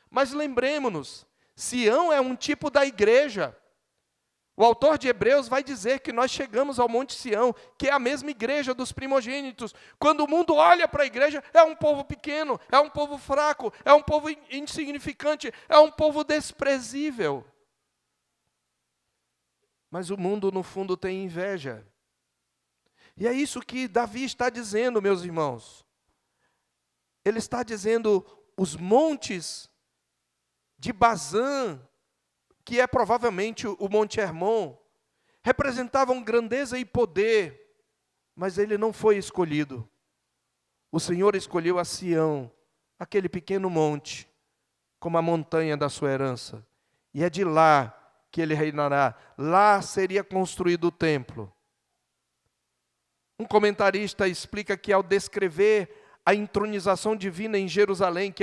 Mas lembremos-nos, Sião é um tipo da igreja. O autor de Hebreus vai dizer que nós chegamos ao Monte Sião, que é a mesma igreja dos primogênitos. Quando o mundo olha para a igreja, é um povo pequeno, é um povo fraco, é um povo insignificante, é um povo desprezível. Mas o mundo, no fundo, tem inveja. E é isso que Davi está dizendo, meus irmãos. Ele está dizendo, os montes de Bazã, que é provavelmente o Monte Hermon, representavam grandeza e poder, mas ele não foi escolhido. O Senhor escolheu a Sião, aquele pequeno monte, como a montanha da sua herança. E é de lá que ele reinará. Lá seria construído o templo. Um comentarista explica que ao descrever a entronização divina em Jerusalém,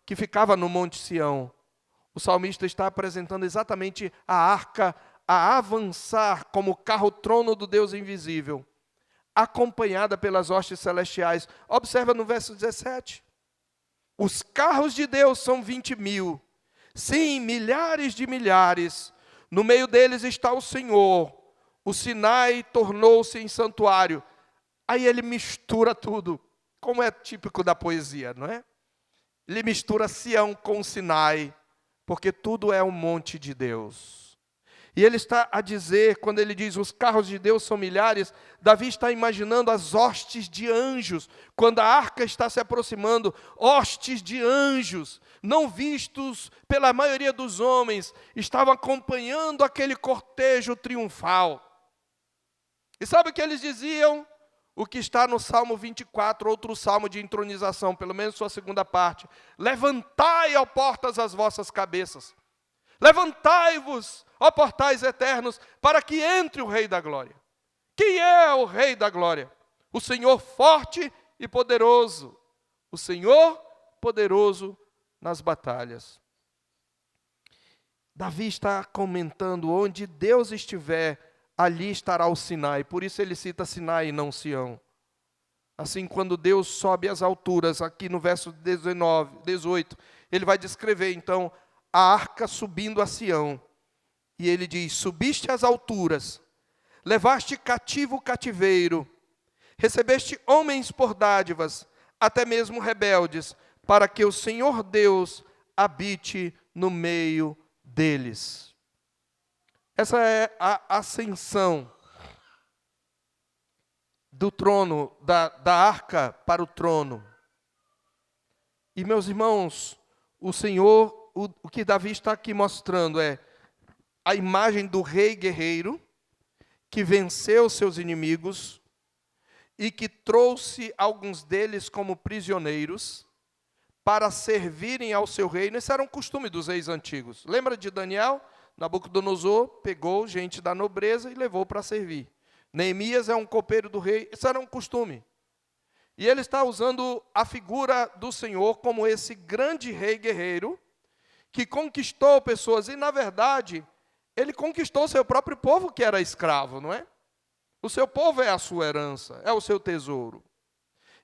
que ficava no Monte Sião, o salmista está apresentando exatamente a arca a avançar como carro-trono do Deus invisível, acompanhada pelas hostes celestiais. Observa no verso 17. Os carros de Deus são 20.000, sim, milhares de milhares. No meio deles está o Senhor. O Sinai tornou-se em santuário. Aí ele mistura tudo, como é típico da poesia, não é? Ele mistura Sião com Sinai, porque tudo é um monte de Deus. E ele está a dizer, quando ele diz, os carros de Deus são milhares, Davi está imaginando as hostes de anjos, quando a arca está se aproximando, hostes de anjos, não vistos pela maioria dos homens, estavam acompanhando aquele cortejo triunfal. E sabe o que eles diziam? O que está no Salmo 24, outro salmo de entronização, pelo menos sua segunda parte. Levantai, ó portas, as vossas cabeças. Levantai-vos, ó portais eternos, para que entre o Rei da Glória. Quem é o Rei da Glória? O Senhor forte e poderoso. O Senhor poderoso nas batalhas. Davi está comentando, onde Deus estiver, ali estará o Sinai. Por isso ele cita Sinai e não Sião. Assim, quando Deus sobe às alturas, aqui no verso 18, ele vai descrever, então, a arca subindo a Sião. E ele diz, subiste às alturas, levaste cativo o cativeiro, recebeste homens por dádivas, até mesmo rebeldes, para que o Senhor Deus habite no meio deles. Essa é a ascensão do trono, da arca para o trono. E, meus irmãos, o Senhor, o que Davi está aqui mostrando é a imagem do rei guerreiro, que venceu seus inimigos e que trouxe alguns deles como prisioneiros para servirem ao seu reino. Esse era um costume dos reis antigos. Lembra de Daniel? Nabucodonosor pegou gente da nobreza e levou para servir. Neemias é um copeiro do rei, isso era um costume. E ele está usando a figura do Senhor como esse grande rei guerreiro, que conquistou pessoas, e na verdade, ele conquistou seu próprio povo que era escravo, não é? O seu povo é a sua herança, é o seu tesouro.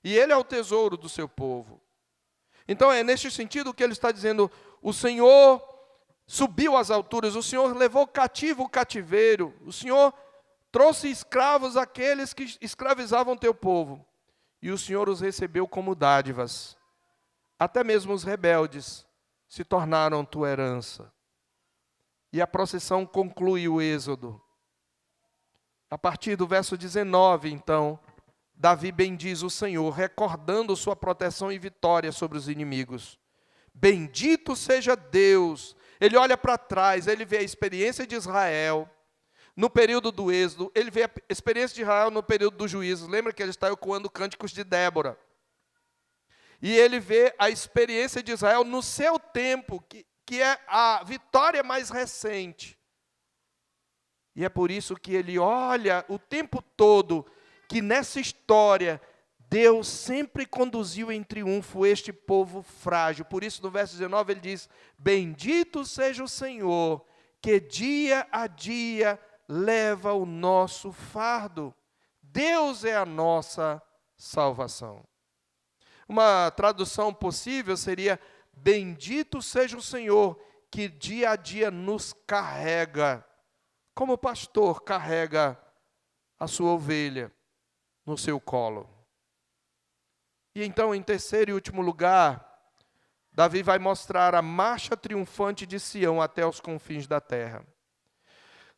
E ele é o tesouro do seu povo. Então é neste sentido que ele está dizendo, o Senhor subiu às alturas, o Senhor levou cativo o cativeiro, o Senhor trouxe escravos àqueles que escravizavam teu povo, e o Senhor os recebeu como dádivas. Até mesmo os rebeldes se tornaram tua herança. E a procissão conclui o êxodo. A partir do verso 19, então, Davi bendiz o Senhor, recordando sua proteção e vitória sobre os inimigos. Bendito seja Deus. Ele olha para trás, ele vê a experiência de Israel no período do êxodo, ele vê a experiência de Israel no período dos juízos. Lembra que ele está ecoando cânticos de Débora. E ele vê a experiência de Israel no seu tempo, que é a vitória mais recente. E é por isso que ele olha o tempo todo que nessa história Deus sempre conduziu em triunfo este povo frágil. Por isso no verso 19 ele diz, bendito seja o Senhor, que dia a dia leva o nosso fardo. Deus é a nossa salvação. Uma tradução possível seria, bendito seja o Senhor, que dia a dia nos carrega como o pastor carrega a sua ovelha no seu colo. E então, em terceiro e último lugar, Davi vai mostrar a marcha triunfante de Sião até os confins da terra.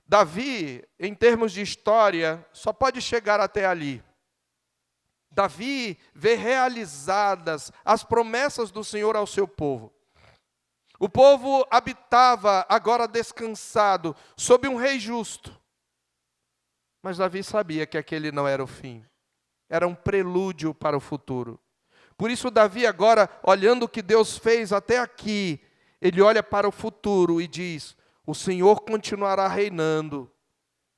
Davi, em termos de história, só pode chegar até ali. Davi vê realizadas as promessas do Senhor ao seu povo. O povo habitava agora descansado sob um rei justo. Mas Davi sabia que aquele não era o fim. Era um prelúdio para o futuro. Por isso Davi agora, olhando o que Deus fez até aqui, ele olha para o futuro e diz: o Senhor continuará reinando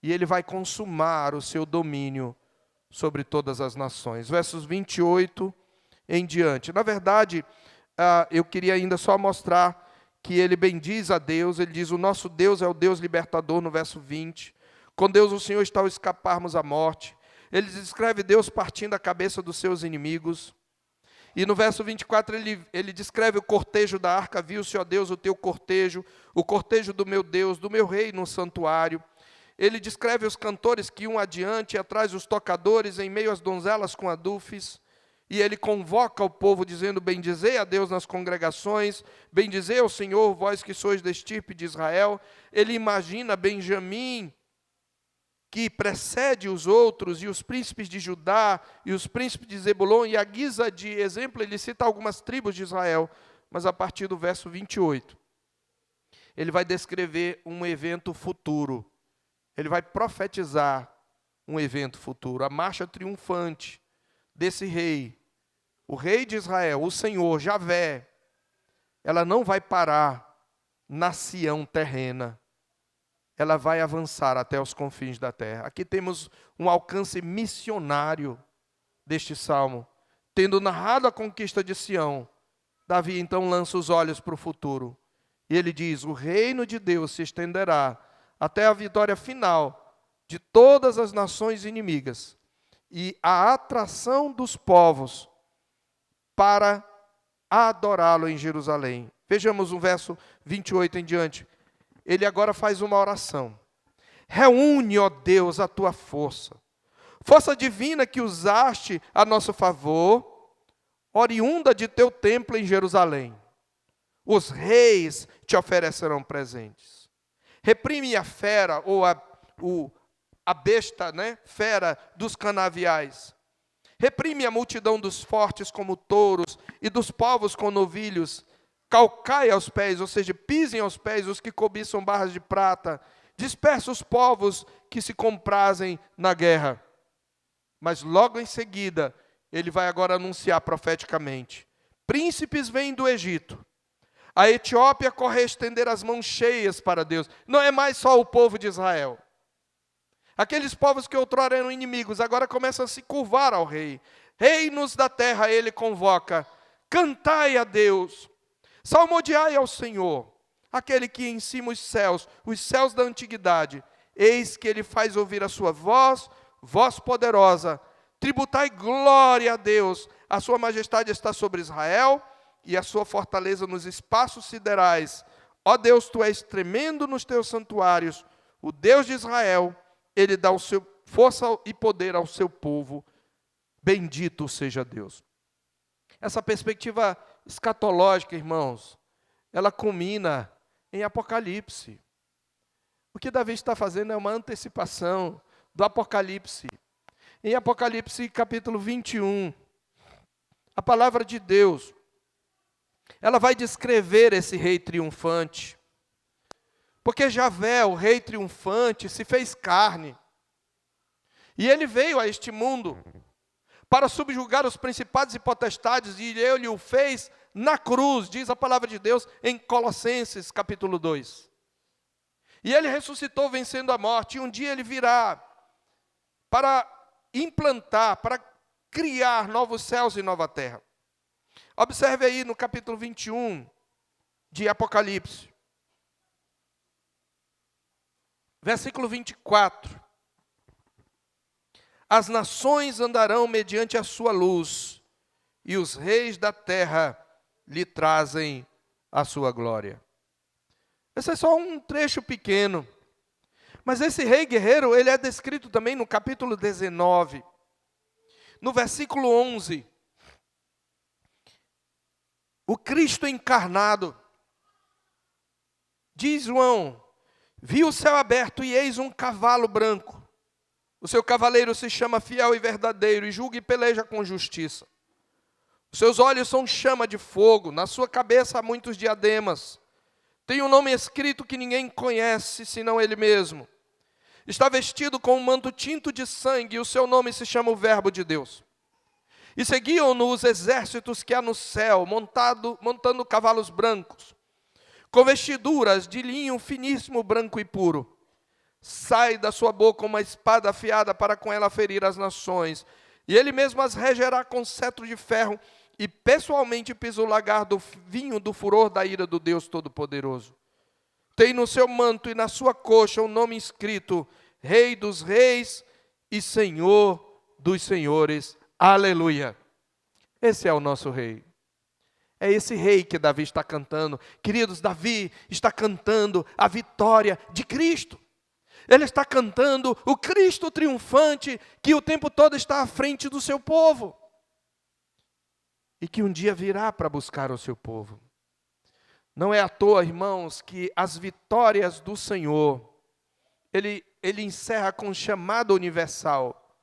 e ele vai consumar o seu domínio sobre todas as nações. Versos 28 em diante. Na verdade, eu queria ainda só mostrar que ele bendiz a Deus. Ele diz: o nosso Deus é o Deus libertador, no verso 20. Com Deus o Senhor está ao escaparmos à morte. Ele descreve Deus partindo a cabeça dos seus inimigos. E no verso 24 ele descreve o cortejo da arca. Viu-se, ó Deus, o teu cortejo, o cortejo do meu Deus, do meu rei no santuário. Ele descreve os cantores que iam adiante e atrás os tocadores, em meio às donzelas com adufes. E ele convoca o povo dizendo: bendizei a Deus nas congregações, bendizei ao Senhor, vós que sois da estirpe de Israel. Ele imagina Benjamim, que precede os outros, e os príncipes de Judá, e os príncipes de Zebulon, e à guisa de exemplo, ele cita algumas tribos de Israel, mas a partir do verso 28, ele vai descrever um evento futuro, ele vai profetizar um evento futuro, a marcha triunfante desse rei, o rei de Israel, o Senhor, Javé. Ela não vai parar na Sião terrena, ela vai avançar até os confins da terra. Aqui temos um alcance missionário deste salmo. Tendo narrado a conquista de Sião, Davi então lança os olhos para o futuro. E ele diz: o reino de Deus se estenderá até a vitória final de todas as nações inimigas e a atração dos povos para adorá-lo em Jerusalém. Vejamos o verso 28 em diante. Ele agora faz uma oração. Reúne, ó Deus, a tua força. Força divina que usaste a nosso favor, oriunda de teu templo em Jerusalém. Os reis te oferecerão presentes. Reprime a fera, ou a besta, fera dos canaviais. Reprime a multidão dos fortes como touros e dos povos com novilhos. Calcai aos pés, ou seja, pisem aos pés os que cobiçam barras de prata. Dispersa os povos que se comprazem na guerra. Mas logo em seguida, ele vai agora anunciar profeticamente: príncipes vêm do Egito. A Etiópia corre a estender as mãos cheias para Deus. Não é mais só o povo de Israel. Aqueles povos que outrora eram inimigos, agora começam a se curvar ao rei. Reinos da terra, ele convoca: cantai a Deus. Salmodiai ao Senhor, aquele que em cima os céus da antiguidade. Eis que ele faz ouvir a sua voz, voz poderosa. Tributai glória a Deus, a sua majestade está sobre Israel, e a sua fortaleza nos espaços siderais. Ó Deus, tu és tremendo nos teus santuários. O Deus de Israel, ele dá força e poder ao seu povo. Bendito seja Deus. Essa perspectiva escatológica, irmãos, ela culmina em Apocalipse. O que Davi está fazendo é uma antecipação do Apocalipse. Em Apocalipse capítulo 21, a palavra de Deus, ela vai descrever esse rei triunfante. Porque Javé, o rei triunfante, se fez carne. E ele veio a este mundo para subjugar os principados e potestades, e ele o fez na cruz, diz a palavra de Deus em Colossenses capítulo 2. E ele ressuscitou vencendo a morte, e um dia ele virá para implantar, para criar novos céus e nova terra. Observe aí no capítulo 21 de Apocalipse, versículo 24. As nações andarão mediante a sua luz, e os reis da terra lhe trazem a sua glória. Esse é só um trecho pequeno, Mas esse rei guerreiro, ele é descrito também no capítulo 19, no versículo 11. O Cristo encarnado, diz João, vi o céu aberto e eis um cavalo branco. O seu cavaleiro se chama Fiel e Verdadeiro e julga e peleja com justiça. Os seus olhos são chama de fogo, na sua cabeça há muitos diademas. Tem um nome escrito que ninguém conhece, senão ele mesmo. Está vestido com um manto tinto de sangue e o seu nome se chama o Verbo de Deus. E seguiam-no os exércitos que há no céu, montando cavalos brancos, com vestiduras de linho finíssimo, branco e puro. Sai da sua boca uma espada afiada para com ela ferir as nações. E ele mesmo as regerá com cetro de ferro e pessoalmente pisa o lagar do vinho do furor da ira do Deus Todo-Poderoso. Tem no seu manto e na sua coxa o nome escrito, Rei dos Reis e Senhor dos Senhores. Aleluia! Esse é o nosso rei. É esse rei que Davi está cantando. Queridos, Davi está cantando a vitória de Cristo. Ele está cantando o Cristo triunfante que o tempo todo está à frente do seu povo. E que um dia virá para buscar o seu povo. Não é à toa, irmãos, que as vitórias do Senhor, ele encerra com um chamado universal.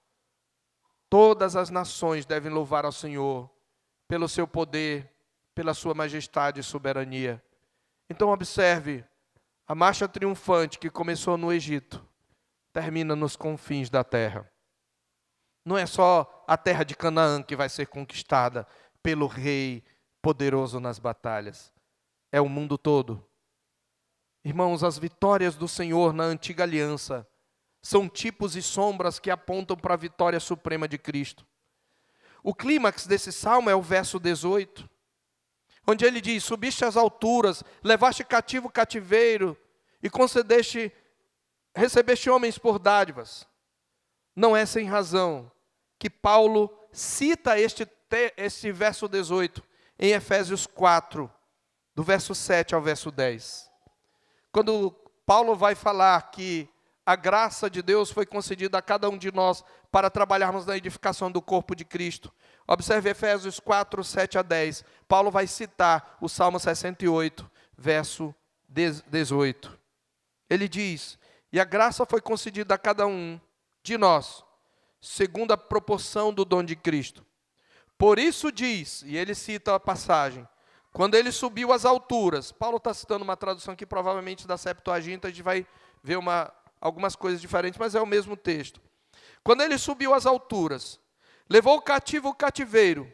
Todas as nações devem louvar ao Senhor pelo seu poder, pela sua majestade e soberania. Então observe, a marcha triunfante que começou no Egito, termina nos confins da terra. Não é só a terra de Canaã que vai ser conquistada pelo rei poderoso nas batalhas. É o mundo todo. Irmãos, as vitórias do Senhor na antiga aliança são tipos e sombras que apontam para a vitória suprema de Cristo. O clímax desse salmo é o verso 18, onde ele diz, subiste às alturas, levaste cativo o cativeiro e recebeste homens por dádivas. Não é sem razão que Paulo cita este verso 18 em Efésios 4, do verso 7 ao verso 10. Quando Paulo vai falar que a graça de Deus foi concedida a cada um de nós para trabalharmos na edificação do corpo de Cristo. Observe Efésios 4, 7 a 10. Paulo vai citar o Salmo 68, verso 18. Ele diz, e a graça foi concedida a cada um de nós, segundo a proporção do dom de Cristo. Por isso diz, e ele cita a passagem, quando ele subiu às alturas, Paulo está citando uma tradução aqui, provavelmente da Septuaginta, a gente vai ver algumas coisas diferentes, mas é o mesmo texto. Quando ele subiu às alturas, levou o cativo o cativeiro,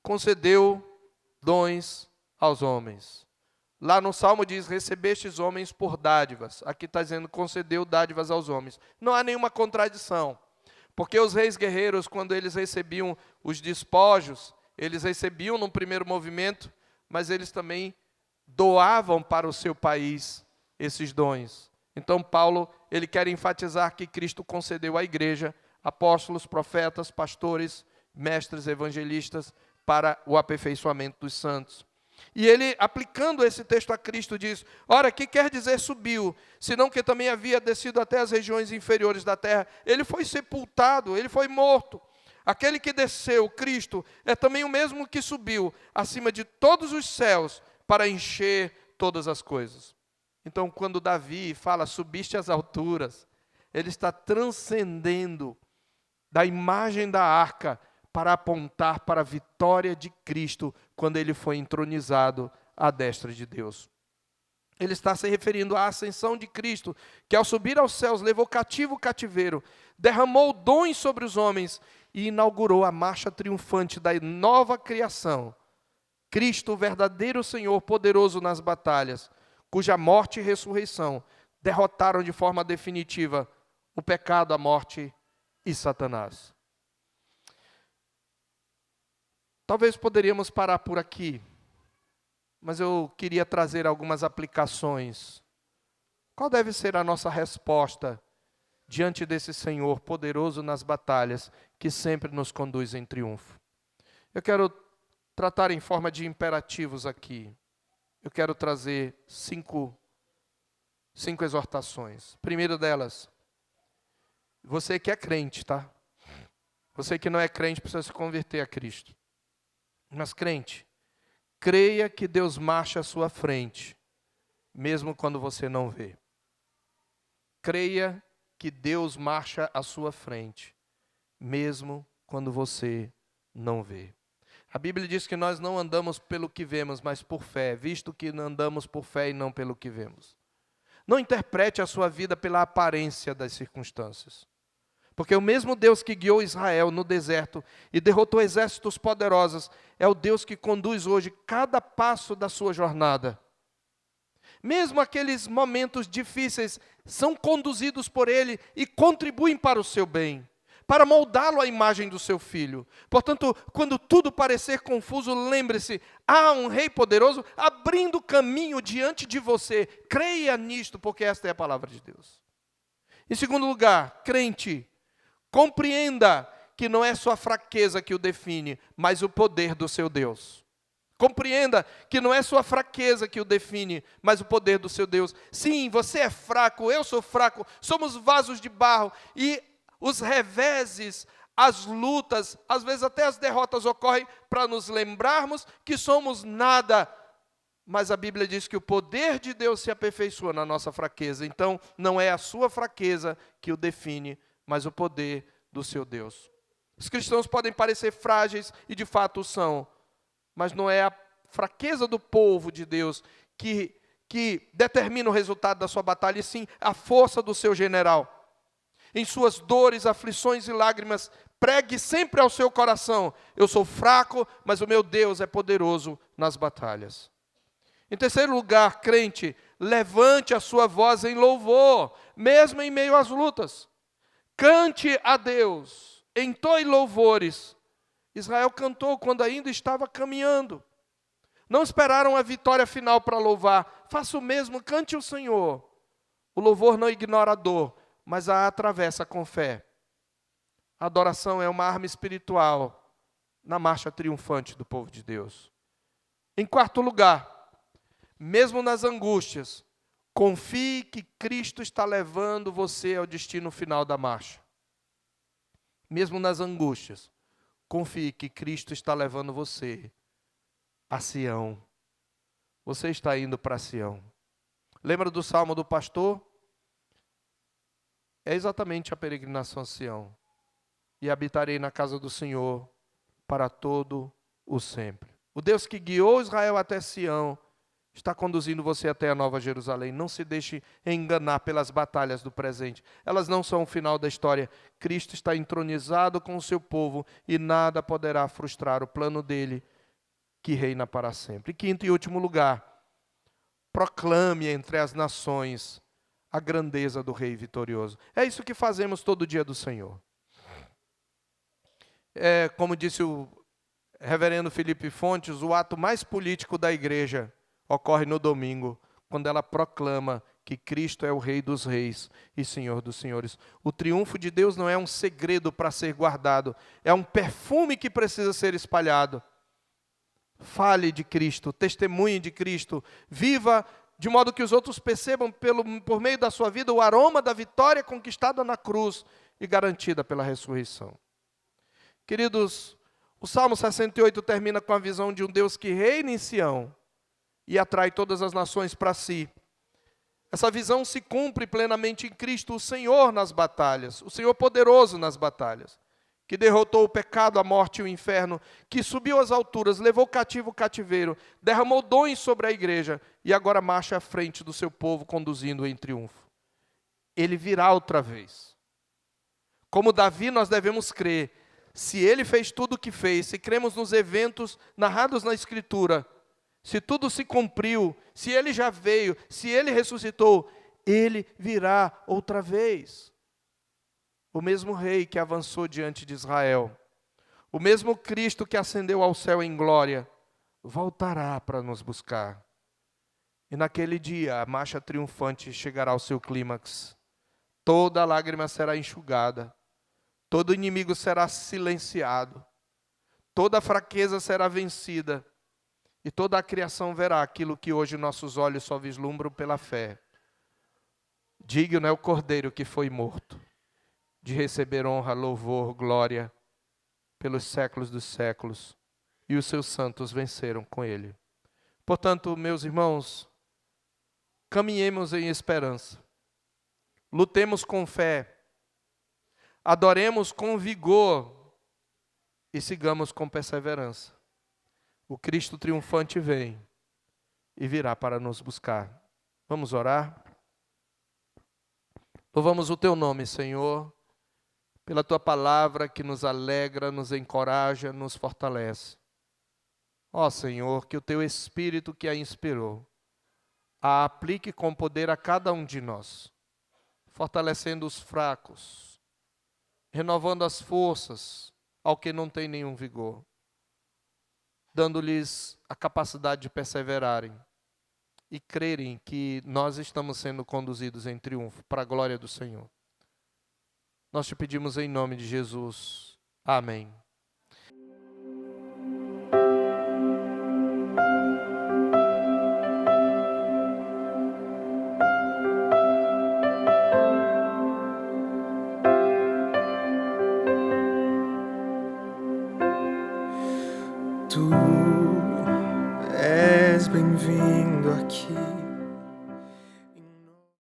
concedeu dons aos homens. Lá no Salmo diz, recebestes homens por dádivas. Aqui está dizendo, concedeu dádivas aos homens. Não há nenhuma contradição, porque os reis guerreiros, quando eles recebiam os despojos, eles recebiam num primeiro movimento, mas eles também doavam para o seu país esses dons. Então Paulo, ele quer enfatizar que Cristo concedeu à igreja apóstolos, profetas, pastores, mestres, evangelistas, para o aperfeiçoamento dos santos. E ele, aplicando esse texto a Cristo, diz, ora, que quer dizer subiu? Senão que também havia descido até as regiões inferiores da terra. Ele foi sepultado, ele foi morto. Aquele que desceu, Cristo, é também o mesmo que subiu acima de todos os céus para encher todas as coisas. Então, quando Davi fala, subiste às alturas, ele está transcendendo da imagem da arca para apontar para a vitória de Cristo quando ele foi entronizado à destra de Deus. Ele está se referindo à ascensão de Cristo, que ao subir aos céus levou cativo o cativeiro, derramou dons sobre os homens e inaugurou a marcha triunfante da nova criação. Cristo, o verdadeiro Senhor, poderoso nas batalhas, cuja morte e ressurreição derrotaram de forma definitiva o pecado, a morte e Satanás. Talvez poderíamos parar por aqui, mas eu queria trazer algumas aplicações. Qual deve ser a nossa resposta diante desse Senhor poderoso nas batalhas, que sempre nos conduz em triunfo? Eu quero tratar em forma de imperativos aqui. Eu quero trazer 5 5 exortações. Primeira delas, você que é crente, tá? Você que não é crente precisa se converter a Cristo. Mas crente, creia que Deus marcha à sua frente, mesmo quando você não vê. Creia que Deus marcha à sua frente, mesmo quando você não vê. A Bíblia diz que nós não andamos pelo que vemos, mas por fé, visto que andamos por fé e não pelo que vemos. Não interprete a sua vida pela aparência das circunstâncias. Porque o mesmo Deus que guiou Israel no deserto e derrotou exércitos poderosos, é o Deus que conduz hoje cada passo da sua jornada. Mesmo aqueles momentos difíceis são conduzidos por Ele e contribuem para o seu bem, para moldá-lo à imagem do seu Filho. Portanto, quando tudo parecer confuso, lembre-se, há um Rei poderoso abrindo caminho diante de você. Creia nisto, porque esta é a palavra de Deus. Em segundo lugar, crente, compreenda que não é sua fraqueza que o define, mas o poder do seu Deus. Compreenda que não é sua fraqueza que o define, mas o poder do seu Deus. Sim, você é fraco, eu sou fraco, somos vasos de barro e os reveses, as lutas, às vezes até as derrotas ocorrem para nos lembrarmos que somos nada. Mas a Bíblia diz que o poder de Deus se aperfeiçoa na nossa fraqueza. Então, não é a sua fraqueza que o define, mas o poder do seu Deus. Os cristãos podem parecer frágeis, e de fato são, mas não é a fraqueza do povo de Deus que determina o resultado da sua batalha, e sim a força do seu general. Em suas dores, aflições e lágrimas, pregue sempre ao seu coração: eu sou fraco, mas o meu Deus é poderoso nas batalhas. Em terceiro lugar, crente, levante a sua voz em louvor, mesmo em meio às lutas. Cante a Deus, entoe louvores. Israel cantou quando ainda estava caminhando. Não esperaram a vitória final para louvar. Faça o mesmo, cante o Senhor. O louvor não ignora a dor, mas a atravessa com fé. A adoração é uma arma espiritual na marcha triunfante do povo de Deus. Em quarto lugar, mesmo nas angústias, confie que Cristo está levando você ao destino final da marcha. Mesmo nas angústias, confie que Cristo está levando você a Sião. Você está indo para Sião. Lembra do salmo do pastor? É exatamente a peregrinação a Sião. E habitarei na casa do Senhor para todo o sempre. O Deus que guiou Israel até Sião está conduzindo você até a Nova Jerusalém. Não se deixe enganar pelas batalhas do presente. Elas não são o final da história. Cristo está entronizado com o seu povo e nada poderá frustrar o plano dele, que reina para sempre. E quinto e último lugar, proclame entre as nações a grandeza do Rei vitorioso. É isso que fazemos todo dia do Senhor. Como disse o reverendo Felipe Fontes, o ato mais político da igreja ocorre no domingo, quando ela proclama que Cristo é o Rei dos reis e Senhor dos senhores. O triunfo de Deus não é um segredo para ser guardado, é um perfume que precisa ser espalhado. Fale de Cristo, testemunhe de Cristo, viva de modo que os outros percebam por meio da sua vida o aroma da vitória conquistada na cruz e garantida pela ressurreição. Queridos, o Salmo 68 termina com a visão de um Deus que reina em Sião e atrai todas as nações para si. Essa visão se cumpre plenamente em Cristo, o Senhor nas batalhas, o Senhor poderoso nas batalhas, que derrotou o pecado, a morte e o inferno, que subiu às alturas, levou cativo o cativeiro, derramou dons sobre a igreja e agora marcha à frente do seu povo, conduzindo-o em triunfo. Ele virá outra vez. Como Davi, nós devemos crer. Se ele fez tudo o que fez, se cremos nos eventos narrados na Escritura, se tudo se cumpriu, se ele já veio, se ele ressuscitou, ele virá outra vez. O mesmo rei que avançou diante de Israel, o mesmo Cristo que ascendeu ao céu em glória, voltará para nos buscar. E naquele dia a marcha triunfante chegará ao seu clímax. Toda lágrima será enxugada, todo inimigo será silenciado, toda fraqueza será vencida, e toda a criação verá aquilo que hoje nossos olhos só vislumbram pela fé. Digno é o Cordeiro que foi morto, de receber honra, louvor, glória, pelos séculos dos séculos, e os seus santos venceram com ele. Portanto, meus irmãos, caminhemos em esperança, lutemos com fé, adoremos com vigor e sigamos com perseverança. O Cristo triunfante vem e virá para nos buscar. Vamos orar? Louvamos o teu nome, Senhor, pela tua palavra que nos alegra, nos encoraja, nos fortalece. Ó Senhor, que o teu Espírito que a inspirou, a aplique com poder a cada um de nós, fortalecendo os fracos, renovando as forças ao que não tem nenhum vigor, dando-lhes a capacidade de perseverarem e crerem que nós estamos sendo conduzidos em triunfo para a glória do Senhor. Nós te pedimos em nome de Jesus. Amém. Tu és bem-vindo aqui.